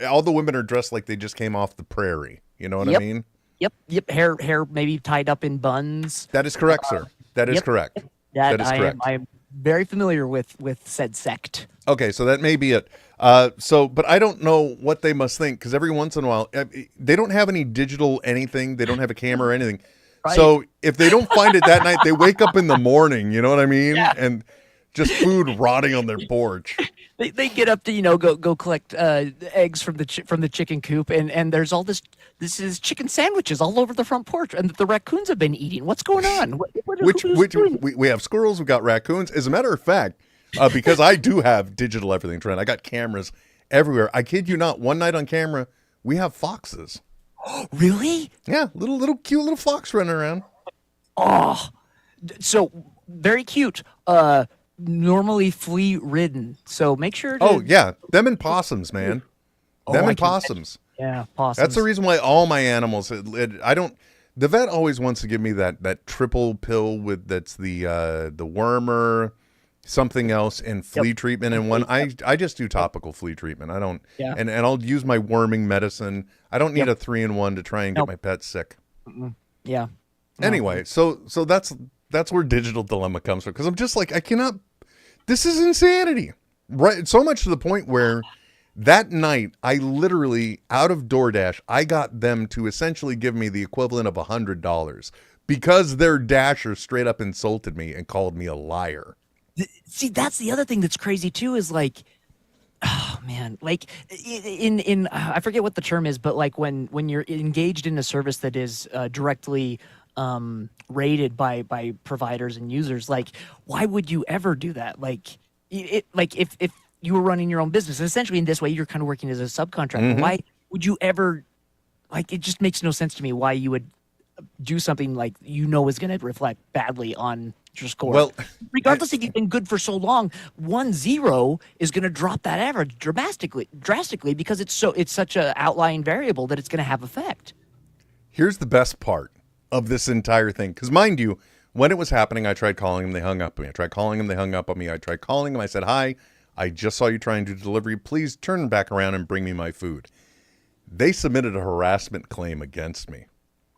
all the women are dressed like they just came off the prairie. You know what I mean? Yep. Hair maybe tied up in buns. That is correct, sir. That is correct. That is correct. I'm very familiar with said sect. Okay, so that may be it. But I don't know what they must think, because every once in a while, they don't have any digital anything. They don't have a camera or anything. Right. So if they don't find it that night, they wake up in the morning. You know what I mean? Yeah. And just food rotting on their porch. They get up to go collect eggs from the chicken coop, and there's all this is chicken sandwiches all over the front porch, and the raccoons have been eating. What's going on? We have squirrels, we got raccoons. As a matter of fact, because I do have digital everything, Trent. I got cameras everywhere. I kid you not. One night on camera, we have foxes. Really? Yeah, little cute little fox running around. Oh, so very cute. Normally flea ridden, so make sure to... Oh yeah, them and possums, man. Them I and can possums. Yeah, possums. That's the reason why all my animals. I don't. The vet always wants to give me that triple pill with that's the wormer, something else, and flea treatment in one. I just do topical flea treatment. I don't. Yeah. And I'll use my worming medicine. I don't need a 3-in-1 to try and get my pet sick. Yeah. Anyway, so that's where Digital Dilemma comes from, because I'm just like, I cannot. This is insanity, right? So much to the point where that night I literally, out of DoorDash, I got them to essentially give me the equivalent of $100 because their Dasher straight up insulted me and called me a liar. See, that's the other thing that's crazy too, is like, oh man, like in I forget what the term is, but like when you're engaged in a service that is directly rated by providers and users, like, why would you ever do that? Like if you were running your own business, and essentially in this way you're kind of working as a subcontractor, why would you ever, like, it just makes no sense to me why you would do something like is going to reflect badly on your score. Well, regardless if you've been good for so long, 1-0 is going to drop that average drastically because it's such a outlying variable that it's going to have effect. Here's the best part of this entire thing, because mind you, when it was happening, I tried calling them, they hung up on me. I tried calling them, they hung up on me. I tried calling them, I said, "Hi, I just saw you trying to do delivery. Please turn back around and bring me my food." They submitted a harassment claim against me.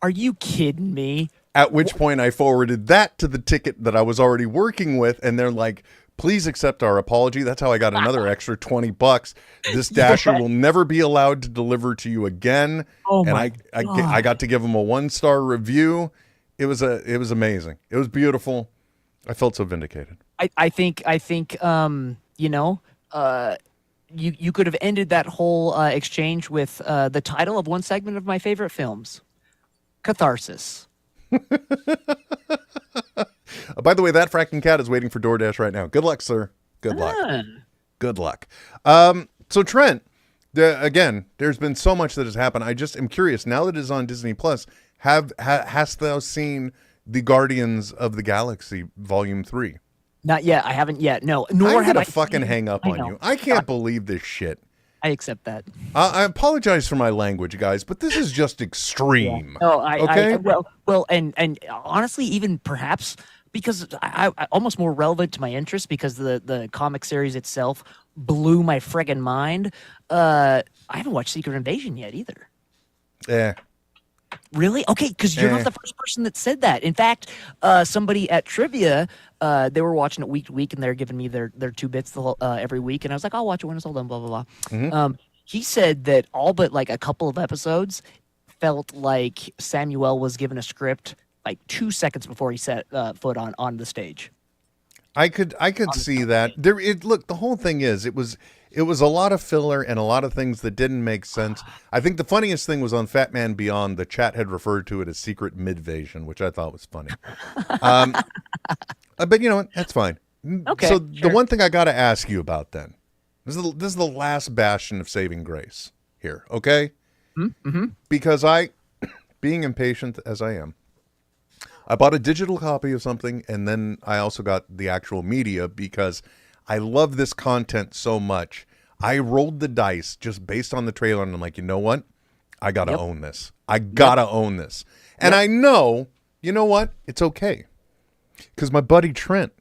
Are you kidding me? At which point I forwarded that to the ticket that I was already working with, and they're like, "Please accept our apology." That's how I got another extra $20. This Dasher will never be allowed to deliver to you again. Oh and my God. I got to give them a 1-star review. It was amazing. It was beautiful. I felt so vindicated. I think you could have ended that whole exchange with the title of one segment of my favorite films, Catharsis. By the way, that fracking cat is waiting for DoorDash right now. Good luck, sir. Good luck. Good luck. So Trent, again, there's been so much that has happened. I just am curious, now that it is on Disney Plus, hast thou seen the Guardians of the Galaxy Volume 3? Not yet. I haven't yet. No. Nor I'm have gonna I fucking hang up on you. I can't believe this shit. I accept that. I apologize for my language, guys, but this is just extreme. No, okay. Well, and honestly, even perhaps because I almost more relevant to my interest, because the comic series itself blew my friggin' mind. I haven't watched Secret Invasion yet either. Yeah. Really? Okay, because you're not the first person that said that. In fact, somebody at Trivia, they were watching it week to week, and they're giving me their 2 bits every week, and I was like, I'll watch it when it's all done, blah, blah, blah. He said that all but like a couple of episodes felt like Samuel was given a script like 2 seconds before he set foot on the stage. I could see that. Look, the whole thing is, it was a lot of filler and a lot of things that didn't make sense. I think the funniest thing was on Fat Man Beyond. The chat had referred to it as Secret Midvasion, which I thought was funny. But you know what? That's fine. Okay. So the one thing I got to ask you about then, this is the last bastion of saving grace here, okay? Mm-hmm. Because being impatient as I am, I bought a digital copy of something, and then I also got the actual media because I love this content so much. I rolled the dice just based on the trailer, and I'm like, you know what? I got to own this. I got to own this. And I know, you know what? It's okay. Because my buddy Trent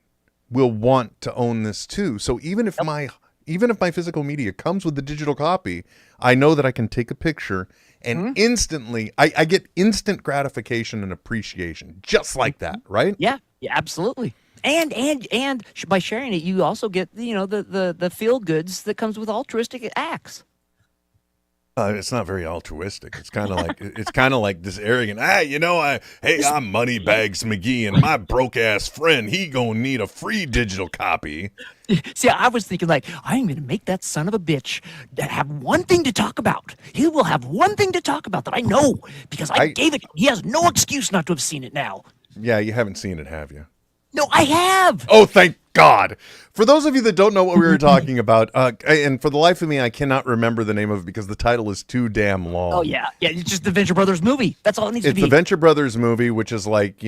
will want to own this too. So even if my physical media comes with the digital copy, I know that I can take a picture and instantly, I get instant gratification and appreciation just like that, right? Yeah, absolutely. And by sharing it, you also get the feel goods that comes with altruistic acts. It's not very altruistic. It's kind of like this arrogant. I'm Moneybags McGee, and my broke ass friend, he gonna need a free digital copy. See, I was thinking like, I'm gonna make that son of a bitch have one thing to talk about. He will have one thing to talk about that I know because I gave it. He has no excuse not to have seen it now. Yeah, you haven't seen it, have you? No, I have. Oh, thank God. For those of you that don't know what we were talking about, and for the life of me, I cannot remember the name of it because the title is too damn long. Oh, yeah. Yeah, it's just the Venture Brothers movie. That's all it needs to be. It's the Venture Brothers movie, which is like,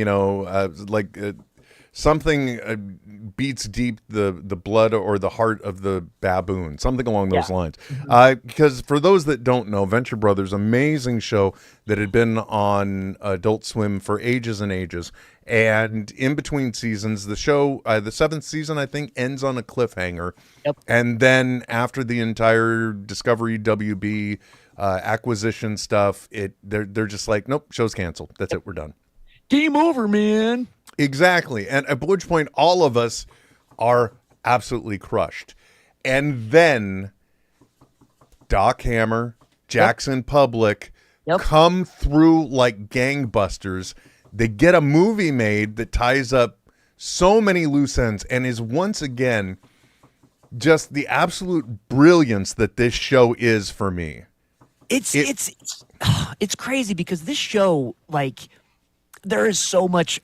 something beats deep the blood or the heart of the baboon, something along those lines. Because for those that don't know, Venture Brothers, amazing show that had been on Adult Swim for ages and ages. And in between seasons, the show, the 7th season, I think, ends on a cliffhanger. Yep. And then after the entire Discovery WB acquisition stuff, they're just like, nope, show's canceled. That's it. We're done. Game over, man. Exactly. And at which point, all of us are absolutely crushed. And then Doc Hammer, Jackson Public come through like gangbusters. They get a movie made that ties up so many loose ends and is once again just the absolute brilliance that this show is for me. It's crazy because this show, like, there is so much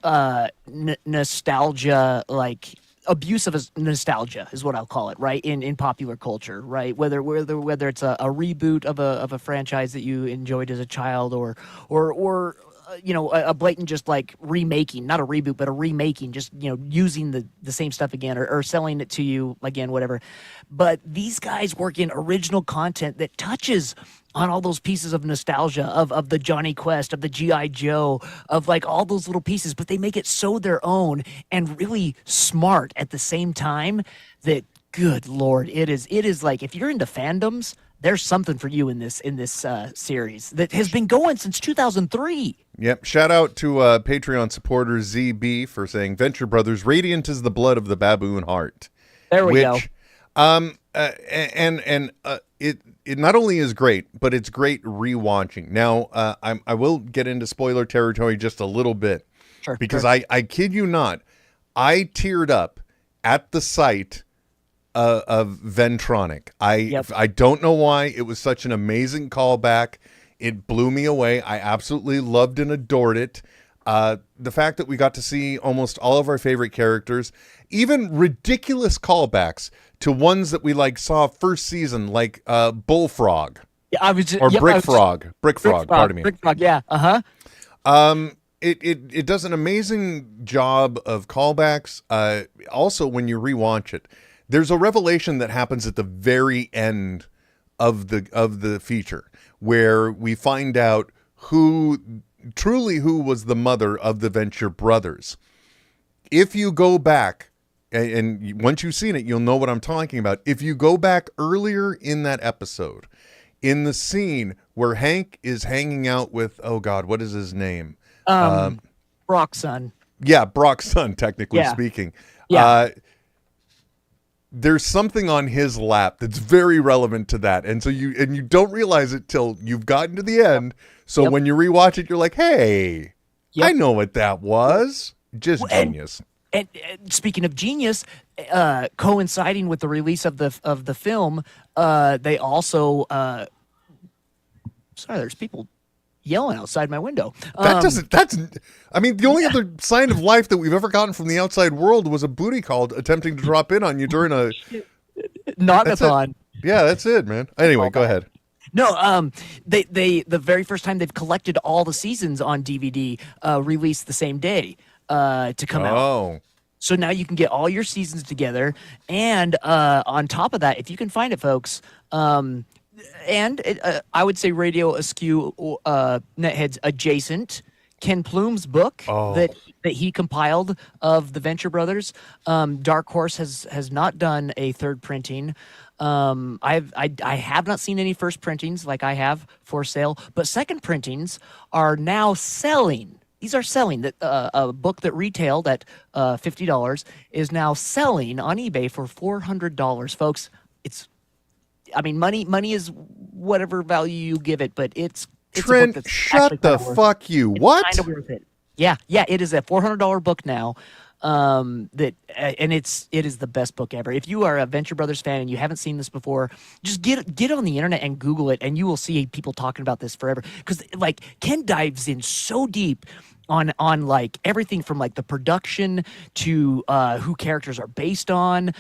nostalgia, like abuse of nostalgia is what I'll call it, right? In popular culture, right? Whether it's a reboot of a franchise that you enjoyed as a child, or you know, a blatant just like remaking, not a reboot, but a remaking, just, you know, using the same stuff again, or selling it to you again, whatever. But these guys work in original content that touches on all those pieces of nostalgia of the Johnny Quest, of the G.I. Joe, of like all those little pieces, but they make it so their own and really smart at the same time that, good Lord, it is like, if you're into fandoms, there's something for you in this series that has been going since 2003. Yep. Shout out to Patreon supporter ZB for saying Venture Brothers, radiant is the blood of the baboon heart. There we go. It not only is great, but it's great rewatching. Now, I will get into spoiler territory just a little bit, because I kid you not, I teared up at the sight of Ventronic. I don't know why. It was such an amazing callback. It blew me away. I absolutely loved and adored it. The fact that we got to see almost all of our favorite characters, even ridiculous callbacks to ones that we like saw first season, like Bullfrog. Yeah, Brick Frog. Pardon me. Brick Frog. Yeah. It does an amazing job of callbacks. Also, when you rewatch it, there's a revelation that happens at the very end of the feature, where we find out who was the mother of the Venture Brothers. If you go back, and once you've seen it, you'll know what I'm talking about. If you go back earlier in that episode, in the scene where Hank is hanging out with, oh God, what is his name? Brock's son. Yeah, Brock's son, technically speaking. Yeah. There's something on his lap that's very relevant to that. And so you don't realize it till you've gotten to the end. So when you rewatch it, you're like, hey, I know what that was. Just genius. And speaking of genius, coinciding with the release of the film, they also sorry, there's people yelling outside my window. The only other sign of life that we've ever gotten from the outside world was a booty call attempting to drop in on you during a knock-a-thon. Yeah, that's it, man. Anyway, go ahead. No, they the very first time they've collected all the seasons on DVD, released the same day to come out. Oh. So now you can get all your seasons together, and on top of that, if you can find it, folks, I would say Radio Askew, NetHeads adjacent, Ken Plume's book that he compiled of the Venture Brothers. Dark Horse has not done a third printing. I have not seen any first printings like I have for sale, but second printings are now selling. These are selling. That a book that retailed at $50 is now selling on eBay for $400, folks. Money is whatever value you give it, but it's Trent, a book that's shut the fuck you. What? Kind of worth it. Yeah, it is a $400 book now. And it is the best book ever. If you are a Venture Brothers fan and you haven't seen this before, just get on the internet and Google it, and you will see people talking about this forever. Because like Ken dives in so deep on like everything from like the production to who characters are based on,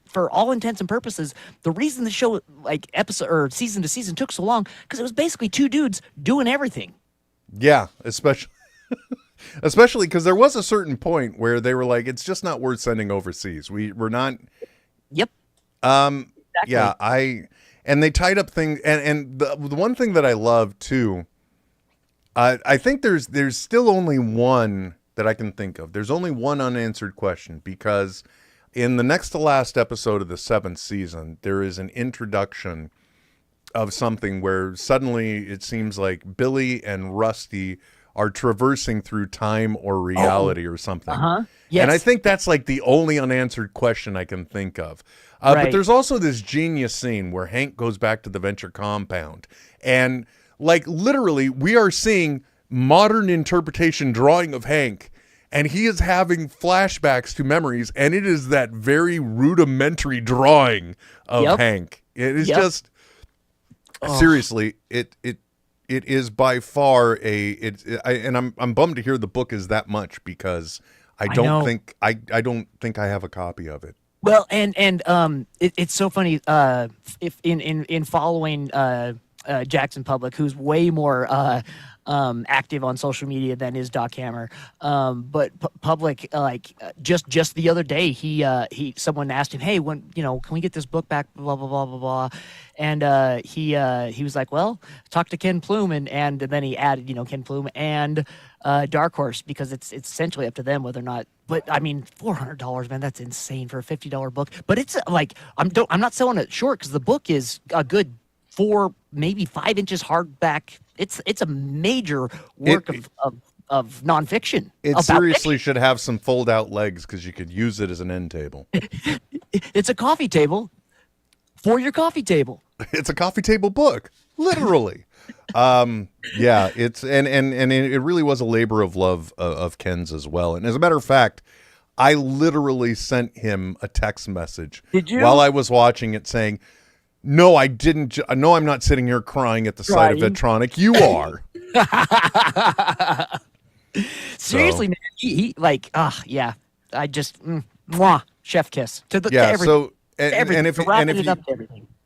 for all intents and purposes, the reason the show like episode or season to season took so long because it was basically two dudes doing everything. Yeah, especially Especially because there was a certain point where they were like, it's just not worth sending overseas. We're not. Yep. Exactly. Exactly. Yeah, and they tied up things, and the one thing that I love too. I think there's still only one that I can think of. There's only one unanswered question, because in the next to last episode of the 7th season, there is an introduction of something where suddenly it seems like Billy and Rusty are traversing through time or reality or something. Yes. And I think that's like the only unanswered question I can think of. But there's also this genius scene where Hank goes back to the Venture compound, and like literally we are seeing modern interpretation drawing of Hank, and he is having flashbacks to memories, and it is that very rudimentary drawing of Hank. It is just seriously, it is by far and I'm bummed to hear the book is that much, because I don't think I have a copy of it. Well, and it's so funny. If in following Jackson Public, who's way more active on social media than is Doc Hammer, but Public, like just the other day, someone asked him, hey, when can we get this book back? Blah blah blah blah blah, and he was like, well, talk to Ken Plume, and then he added Ken Plume and Dark Horse, because it's essentially up to them whether or not. But I mean, $400, man, that's insane for a $50 book. But it's like I'm not selling it short, because the book is a good 4, maybe 5 inches hardback. It's a major work of nonfiction. It seriously should have some fold out legs, because you could use it as an end table. It's a coffee table for your coffee table. It's a coffee table book, literally. Yeah, it's and it really was a labor of love of Ken's as well. And as a matter of fact, I literally sent him a text message while I was watching it saying, no, I didn't. No, I'm not sitting here crying at the sight of Vetronic. You are. Seriously, man. He like, yeah. I just, mwah, chef kiss to everything. So,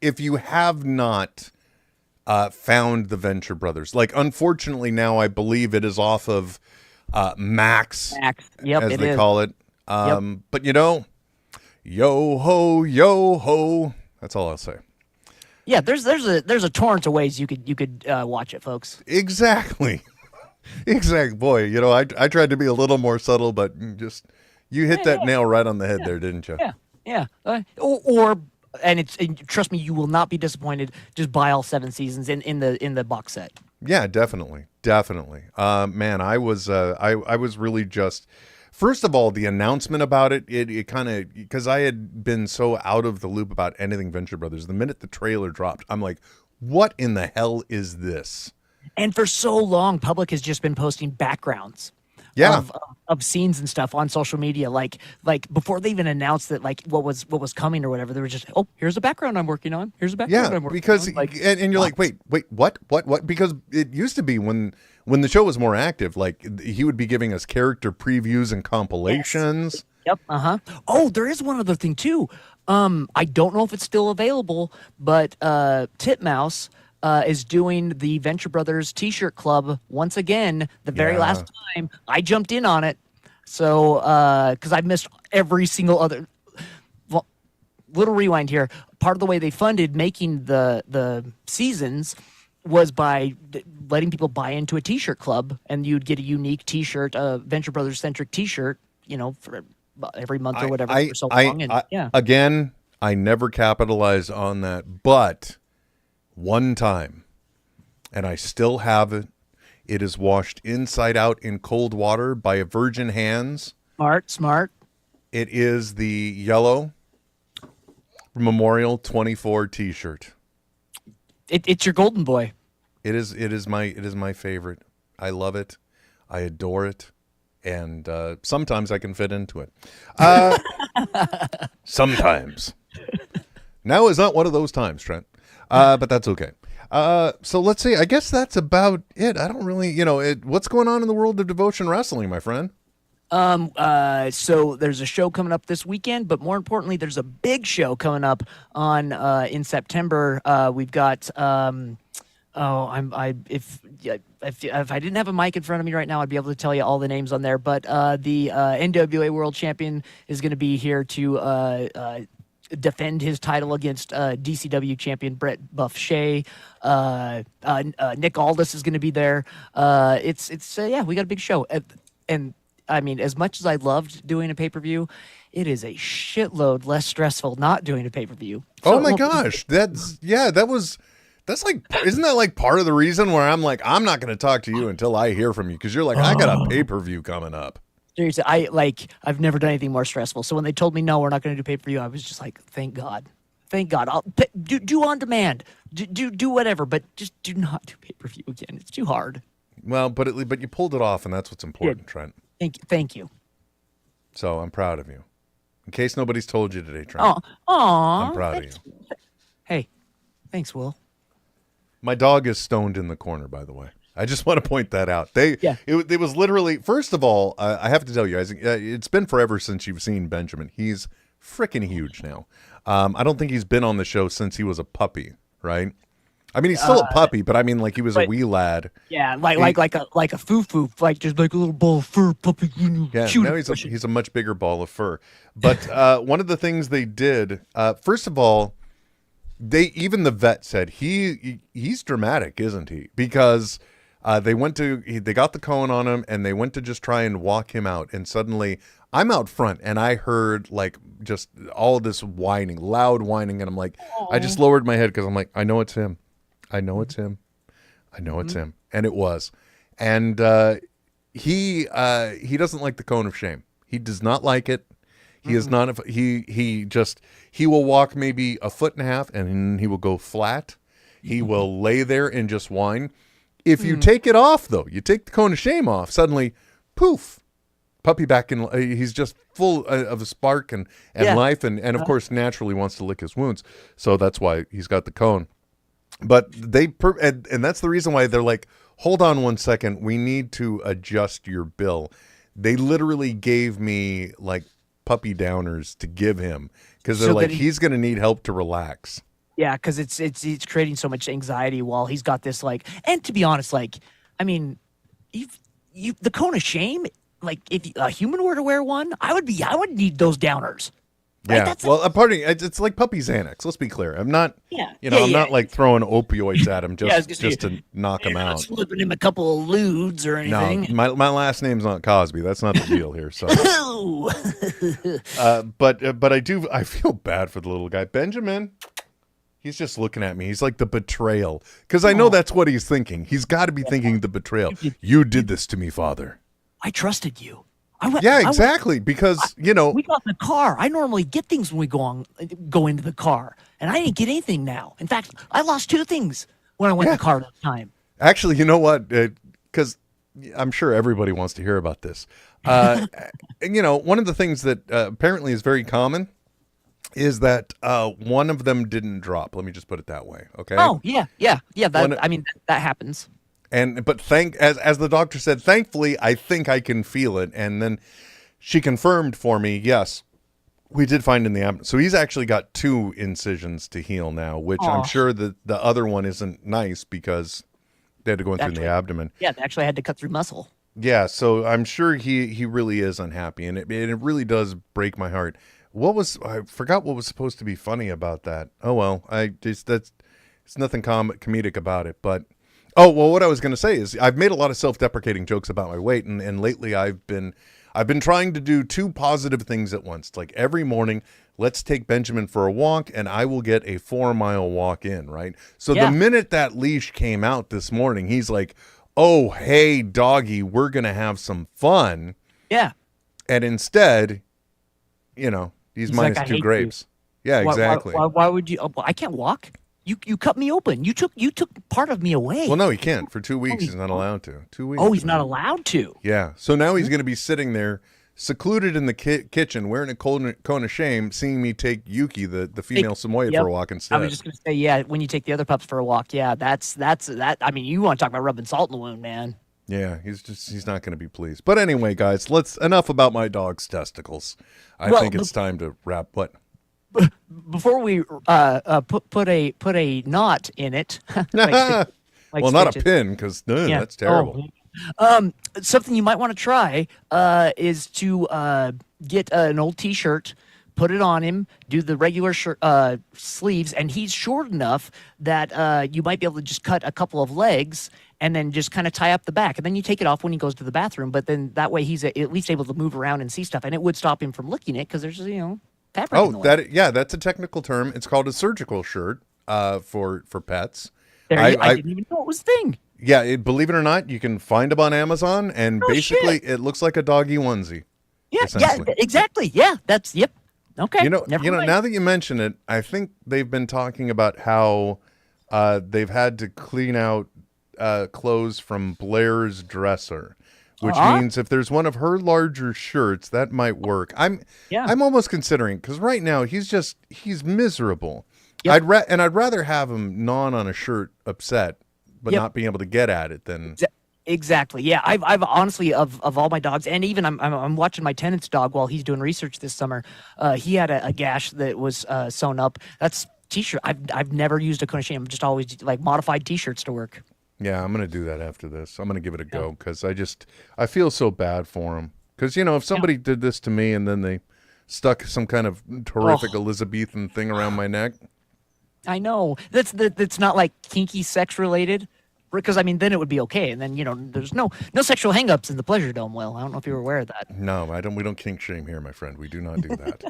if you have not found the Venture Brothers, like, unfortunately now I believe it is off of Max, yep, as they call it. But yo ho, that's all I'll say. Yeah, there's a torrent of ways you could watch it, folks. Exactly. Boy, I tried to be a little more subtle, but you hit that nail right on the head there, didn't you? Yeah. And trust me, you will not be disappointed. Just buy all 7 seasons in the box set. Yeah, definitely. Man, I was really just. First of all, the announcement about it kind of, because I had been so out of the loop about anything Venture Brothers. The minute the trailer dropped, I'm like, what in the hell is this? And for so long, Public has just been posting backgrounds of scenes and stuff on social media. Like before they even announced that, like what was coming or whatever, they were just, here's a background I'm working on. Here's a background I'm working on. Like, and you're like, wait, what? Because it used to be when the show was more active, like he would be giving us character previews and compilations. Yes. Yep. Oh, there is one other thing too. I don't know if it's still available, but Titmouse is doing the Venture Brothers T-shirt club once again. The very last time I jumped in on it, so because I missed every single other. Well, little rewind here. Part of the way they funded making the seasons was by letting people buy into a T-shirt club, and you'd get a unique T-shirt, a Venture Brothers centric T-shirt, for every month or whatever for so long. Again, I never capitalized on that, but one time, and I still have it. It is washed inside out in cold water by a virgin hands. Smart. It is the yellow Memorial 24 T-shirt. It's your golden boy. It is my favorite. I love it. I adore it. And sometimes I can fit into it. Sometimes. Now is not one of those times, Trent. But that's okay. So let's see. I guess that's about it. I don't really, what's going on in the world of devotion wrestling, my friend? So there's a show coming up this weekend, but more importantly, there's a big show coming up in September. We've got Oh, if I didn't have a mic in front of me right now, I'd be able to tell you all the names on there. But the NWA World Champion is going to be here to defend his title against DCW champion Brett Buff Shea. Nick Aldis is going to be there. Yeah, we got a big show. And I mean, as much as I loved doing a pay-per-view, it is a shitload less stressful not doing a pay-per-view. Oh my gosh. That's like, isn't that like part of the reason where I'm like, I'm not going to talk to you until I hear from you? Because you're like, I got a pay-per-view coming up. Seriously, I've never done anything more stressful. So when they told me no, we're not going to do pay-per-view, I was just like, thank God. I'll do on demand, do whatever, but just do not do pay-per-view again. It's too hard. Well, but you pulled it off, and that's what's important, Trent. Thank you. So I'm proud of you. In case nobody's told you today, Trent. I'm proud of you. Hey, thanks, Will. My dog is stoned in the corner, by the way. I just want to point that out. It was literally, first of all, I have to tell you guys, it's been forever since you've seen Benjamin. He's freaking huge now. I don't think he's been on the show since he was a puppy, right? I mean, he's still a puppy, but I mean, like he was a wee lad. Yeah, like a foo-foo, like just like a little ball of fur puppy. Yeah, now he's a much bigger ball of fur. But one of the things they did, first of all, even the vet said he's dramatic, isn't he? Because they got the cone on him and they went to just try and walk him out, and suddenly I'm out front and I heard like just all this whining, loud whining, and I'm like, I just lowered my head because I'm like, I know it's him. I know it's him. And it was. And he doesn't like the cone of shame. He does not like it. He is not he will walk maybe a foot and a half and he will go flat. He will lay there and just whine. If you take it off though, you take the cone of shame off, suddenly poof, puppy back in. He's just full of a spark and life, and of course naturally wants to lick his wounds. So that's why he's got the cone. But and that's the reason why they're like, hold on one second, we need to adjust your bill. They literally gave me like puppy downers to give him because they're like, he's going to need help to relax. Yeah, because it's creating so much anxiety while he's got this like. And to be honest, like, I mean, the cone of shame. Like, if a human were to wear one, I would need those downers. Right? Yeah, it's like puppy Xanax. Let's be clear. I'm not, I'm not like throwing opioids at him just to knock him out. Slipping him a couple of ludes or anything. No, my last name's not Cosby. That's not the deal here. So, but I feel bad for the little guy, Benjamin. He's just looking at me. He's like the betrayal, because I know that's what he's thinking. He's got to be thinking the betrayal. You did this to me, Father. I trusted you. Exactly. Because we got in the car. I normally get things when we go into the car, and I didn't get anything now. In fact, I lost 2 things when I went in the car that time. Actually, you know what? Because I'm sure everybody wants to hear about this. And, one of the things that apparently is very common is that one of them didn't drop. Let me just put it that way. Okay. Oh yeah. That happens. But as the doctor said, thankfully, I think I can feel it. And then she confirmed for me, yes, we did find in the abdomen. So he's actually got 2 incisions to heal now, which I'm sure that the other one isn't nice because they had to go in through the abdomen. Yeah, they actually had to cut through muscle. Yeah, so I'm sure he really is unhappy, and it really does break my heart. I forgot what was supposed to be funny about that. Oh well, it's nothing comedic about it, but. Oh, well, what I was going to say is I've made a lot of self-deprecating jokes about my weight, and lately I've been trying to do 2 positive things at once. Like every morning, let's take Benjamin for a walk, and I will get a 4-mile walk in, right? So the minute that leash came out this morning, he's like, oh, hey, doggy, we're going to have some fun. Yeah. And instead, he's minus like, 2 grapes. You. Yeah, exactly. Why would you? I can't walk. You cut me open. You took part of me away. Well, no, he can't. For 2 weeks, he's not allowed to. 2 weeks. Oh, he's not allowed to. Yeah. So now he's going to be sitting there, secluded in the kitchen, wearing a cone of shame, seeing me take Yuki, the female Samoyed, for a walk instead. I was just going to say, when you take the other pups for a walk, that's that. I mean, you want to talk about rubbing salt in the wound, man. Yeah, he's not going to be pleased. But anyway, guys, enough about my dog's testicles. I think it's time to wrap. What? Before we put a knot in it, like Like well, not a stitches. pin, because Yeah. that's terrible. Something you might want to try is to get an old T-shirt, put it on him, do the regular shirt sleeves, and he's short enough that you might be able to just cut a couple of legs and then just kind of tie up the back, and then you take it off when he goes to the bathroom. But then that way he's at least able to move around and see stuff, and it would stop him from licking it because there's fabric in the way. That's a technical term. It's called a surgical shirt for pets. I didn't even know it was a thing. Yeah, believe it or not, you can find them on Amazon, and basically shit. it looks like a doggy onesie. Yeah, essentially. exactly. Yeah, yep. Okay. Never mind. Now that you mention it, I think they've been talking about how they've had to clean out clothes from Blair's dresser, which means if there's one of her larger shirts, that might work. I'm almost considering, because right now he's miserable. Yep. I'd rather have him gnawing on a shirt upset, but not being able to get at it than. Exactly. Yeah. I've honestly of all my dogs, and even I'm watching my tenant's dog while he's doing research this summer. He had a gash that was sewn up. That's T-shirt. I've never used a crochet. I'm just always like modified T-shirts to work. Yeah, I'm gonna do that after this. I'm gonna give it a go because I feel so bad for him. Because if somebody did this to me and then they stuck some kind of terrific Elizabethan thing around my neck. I know that's not like kinky sex related. Because then it would be okay, and then there's no sexual hangups in the pleasure dome. Well, I don't know if you were aware of that. No, we don't kink shame here, my friend. We do not do that.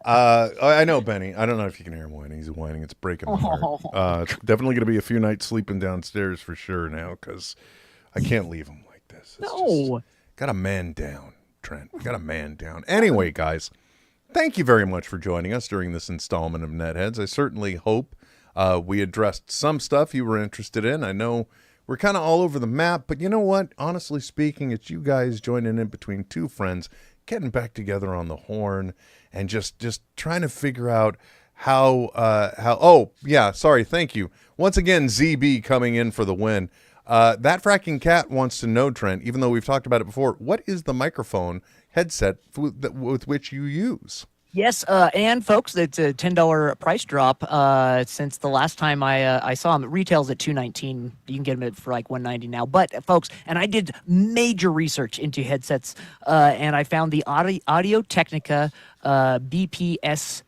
I know Benny. I don't know if you can hear him whining. He's whining. It's breaking my heart. It's definitely going to be a few nights sleeping downstairs for sure now, because I can't leave him like this. Got a man down, Trent. Got a man down. Anyway, guys, thank you very much for joining us during this installment of NetHeads. I certainly hope we addressed some stuff you were interested in. I know we're kind of all over the map, but you know what? Honestly speaking, it's you guys joining in between two friends, getting back together on the horn, and just trying to figure out how. Oh, yeah. Sorry. Thank you once again. ZB coming in for the win. That fracking cat wants to know, Trent. Even though we've talked about it before, what is the microphone headset with which you use? Yes, and folks, it's a $10 price drop since the last time I saw them. It retails at $219. You can get them for like $190 now. But folks, and I did major research into headsets, and I found the Audio Technica BPS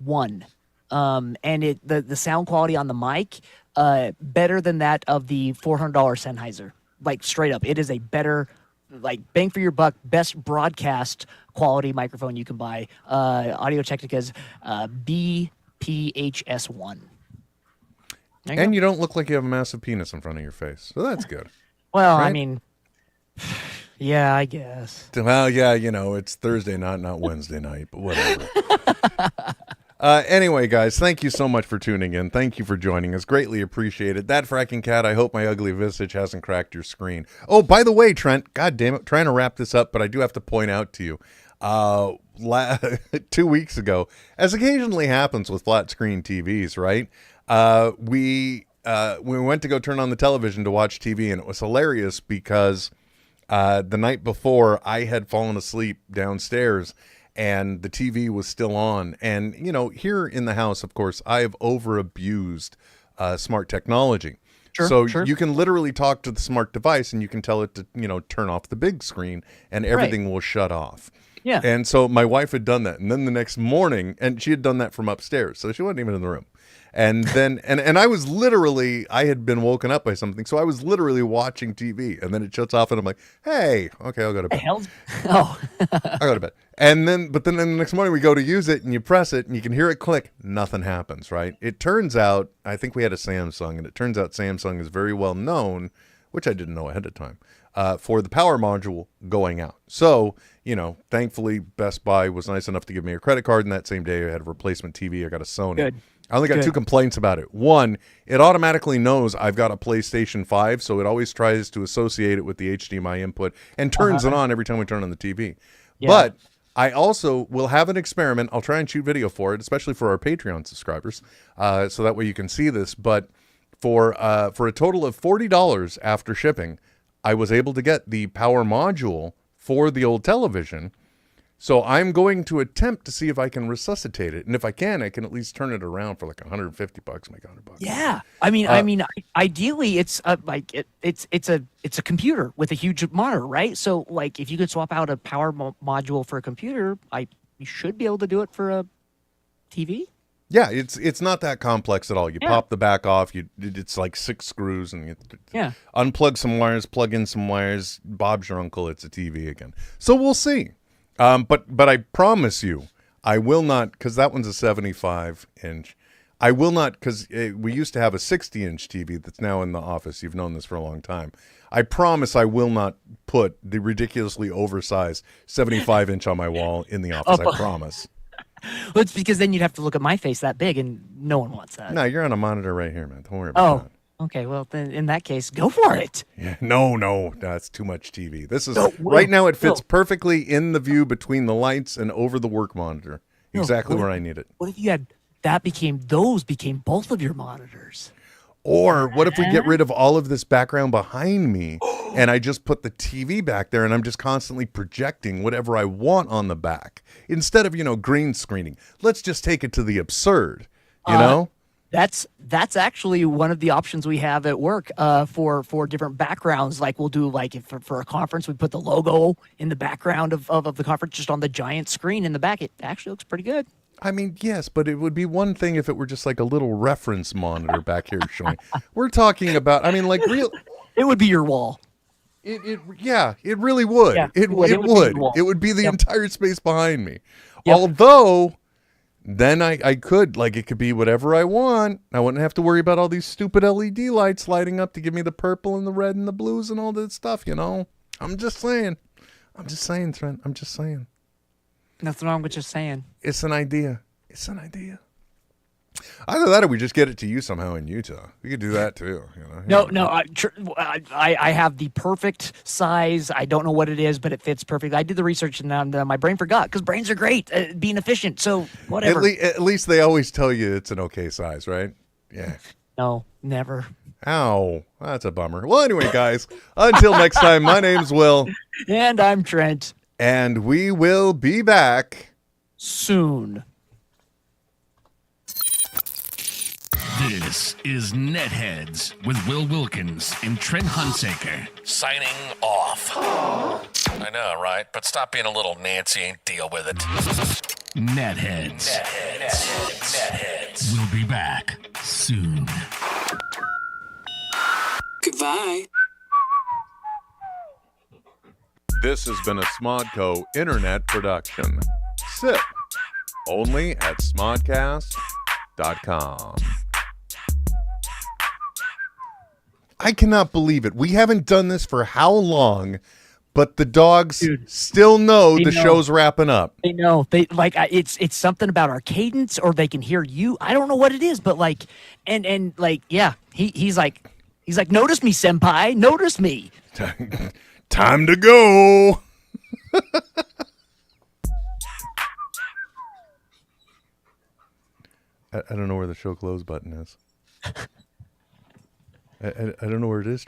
1, and the sound quality on the mic better than that of the $400 Sennheiser. Like straight up, it is a better, like bang for your buck, best broadcast quality microphone you can buy. Audio Technica's BPHS1. And you don't look like you have a massive penis in front of your face, so that's good. Well, right? Yeah, I guess. Well, yeah, it's Thursday night, not Wednesday night, but whatever. Anyway, guys, thank you so much for tuning in. Thank you for joining us. Greatly appreciated. That fracking cat, I hope my ugly visage hasn't cracked your screen. Oh, by the way, Trent, God damn it, trying to wrap this up, but I do have to point out to you, 2 weeks ago, as occasionally happens with flat screen TVs, right? We went to go turn on the television to watch TV, and it was hilarious because the night before I had fallen asleep downstairs and the TV was still on. And, here in the house, of course, I have over-abused smart technology. Sure. You can literally talk to the smart device and you can tell it to, turn off the big screen and everything will shut off. Yeah. And so my wife had done that. And then the next morning, and she had done that from upstairs, so she wasn't even in the room. And then, and I was literally, I had been woken up by something. So I was literally watching TV and then it shuts off and I'm like, hey, okay, I'll go to bed. Oh, I go to bed. And then, but then the next morning we go to use it and you press it and you can hear it click. Nothing happens, right? It turns out, I think we had a Samsung, and it turns out Samsung is very well known, which I didn't know ahead of time, for the power module going out. So, thankfully Best Buy was nice enough to give me a credit card, and that same day I had a replacement TV. I got a Sony. Good. I only got two complaints about it. One, it automatically knows I've got a PlayStation 5, so it always tries to associate it with the HDMI input and turns it on every time we turn on the TV. Yeah. But I also will have an experiment. I'll try and shoot video for it, especially for our Patreon subscribers, so that way you can see this. But for a total of $40 after shipping, I was able to get the power module for the old television So I'm going to attempt to see if I can resuscitate it, and if I can at least turn it around for like $150, make $100. Yeah, ideally, it's it's a computer with a huge monitor, right? So, like, if you could swap out a power module for a computer, you should be able to do it for a TV. Yeah, it's not that complex at all. You pop the back off. It's like 6 screws, and you unplug some wires, plug in some wires. Bob's your uncle. It's a TV again. So we'll see. But I promise you, I will not, because that one's a 75-inch. I will not, because we used to have a 60-inch TV that's now in the office. You've known this for a long time. I promise I will not put the ridiculously oversized 75-inch on my wall in the office. I promise. Well, it's because then you'd have to look at my face that big, and no one wants that. No, you're on a monitor right here, man. Don't worry about that. Okay, well, then in that case, go for it. Yeah, no, that's too much TV. This is right now. It fits perfectly in the view between the lights and over the work monitor. Exactly where I need it. What if you had those became both of your monitors? Or what if we get rid of all of this background behind me and I just put the TV back there and I'm just constantly projecting whatever I want on the back instead of, green screening? Let's just take it to the absurd, you know? That's actually one of the options we have at work for different backgrounds. Like we'll do if for a conference, we put the logo in the background of the conference just on the giant screen in the back. It actually looks pretty good. I mean, yes, but it would be one thing if it were just like a little reference monitor back here showing. We're talking about, real. It would be your wall. It really would. Yeah, it would. It would be the entire space behind me. Yep. Although, then I could, it could be whatever I want. I wouldn't have to worry about all these stupid LED lights lighting up to give me the purple and the red and the blues and all that stuff, I'm just saying, Trent. I'm just saying. Nothing wrong with just saying. It's an idea. Either that or we just get it to you somehow in Utah. We could do that too. No. I have the perfect size. I don't know what it is, but it fits perfect. I did the research and my brain forgot because brains are great at being efficient. So whatever. At least they always tell you it's an okay size, right? Yeah. No, never. Ow. That's a bummer. Well, anyway, guys, until next time, my name's Will. And I'm Trent. And we will be back soon. This is NetHeads with Will Wilkins and Trent Hunsaker. Signing off. I know, right? But stop being a little Nancy and deal with it. NetHeads. We'll be back soon. Goodbye. This has been a Smodco Internet production. SIP. Only at smodcast.com. I cannot believe it. We haven't done this for how long, but the dogs still know the show's wrapping up. They know. They it's something about our cadence, or they can hear you. I don't know what it is, but he's like, notice me, senpai, notice me. Time to go. I don't know where the show close button is. I don't know where it is.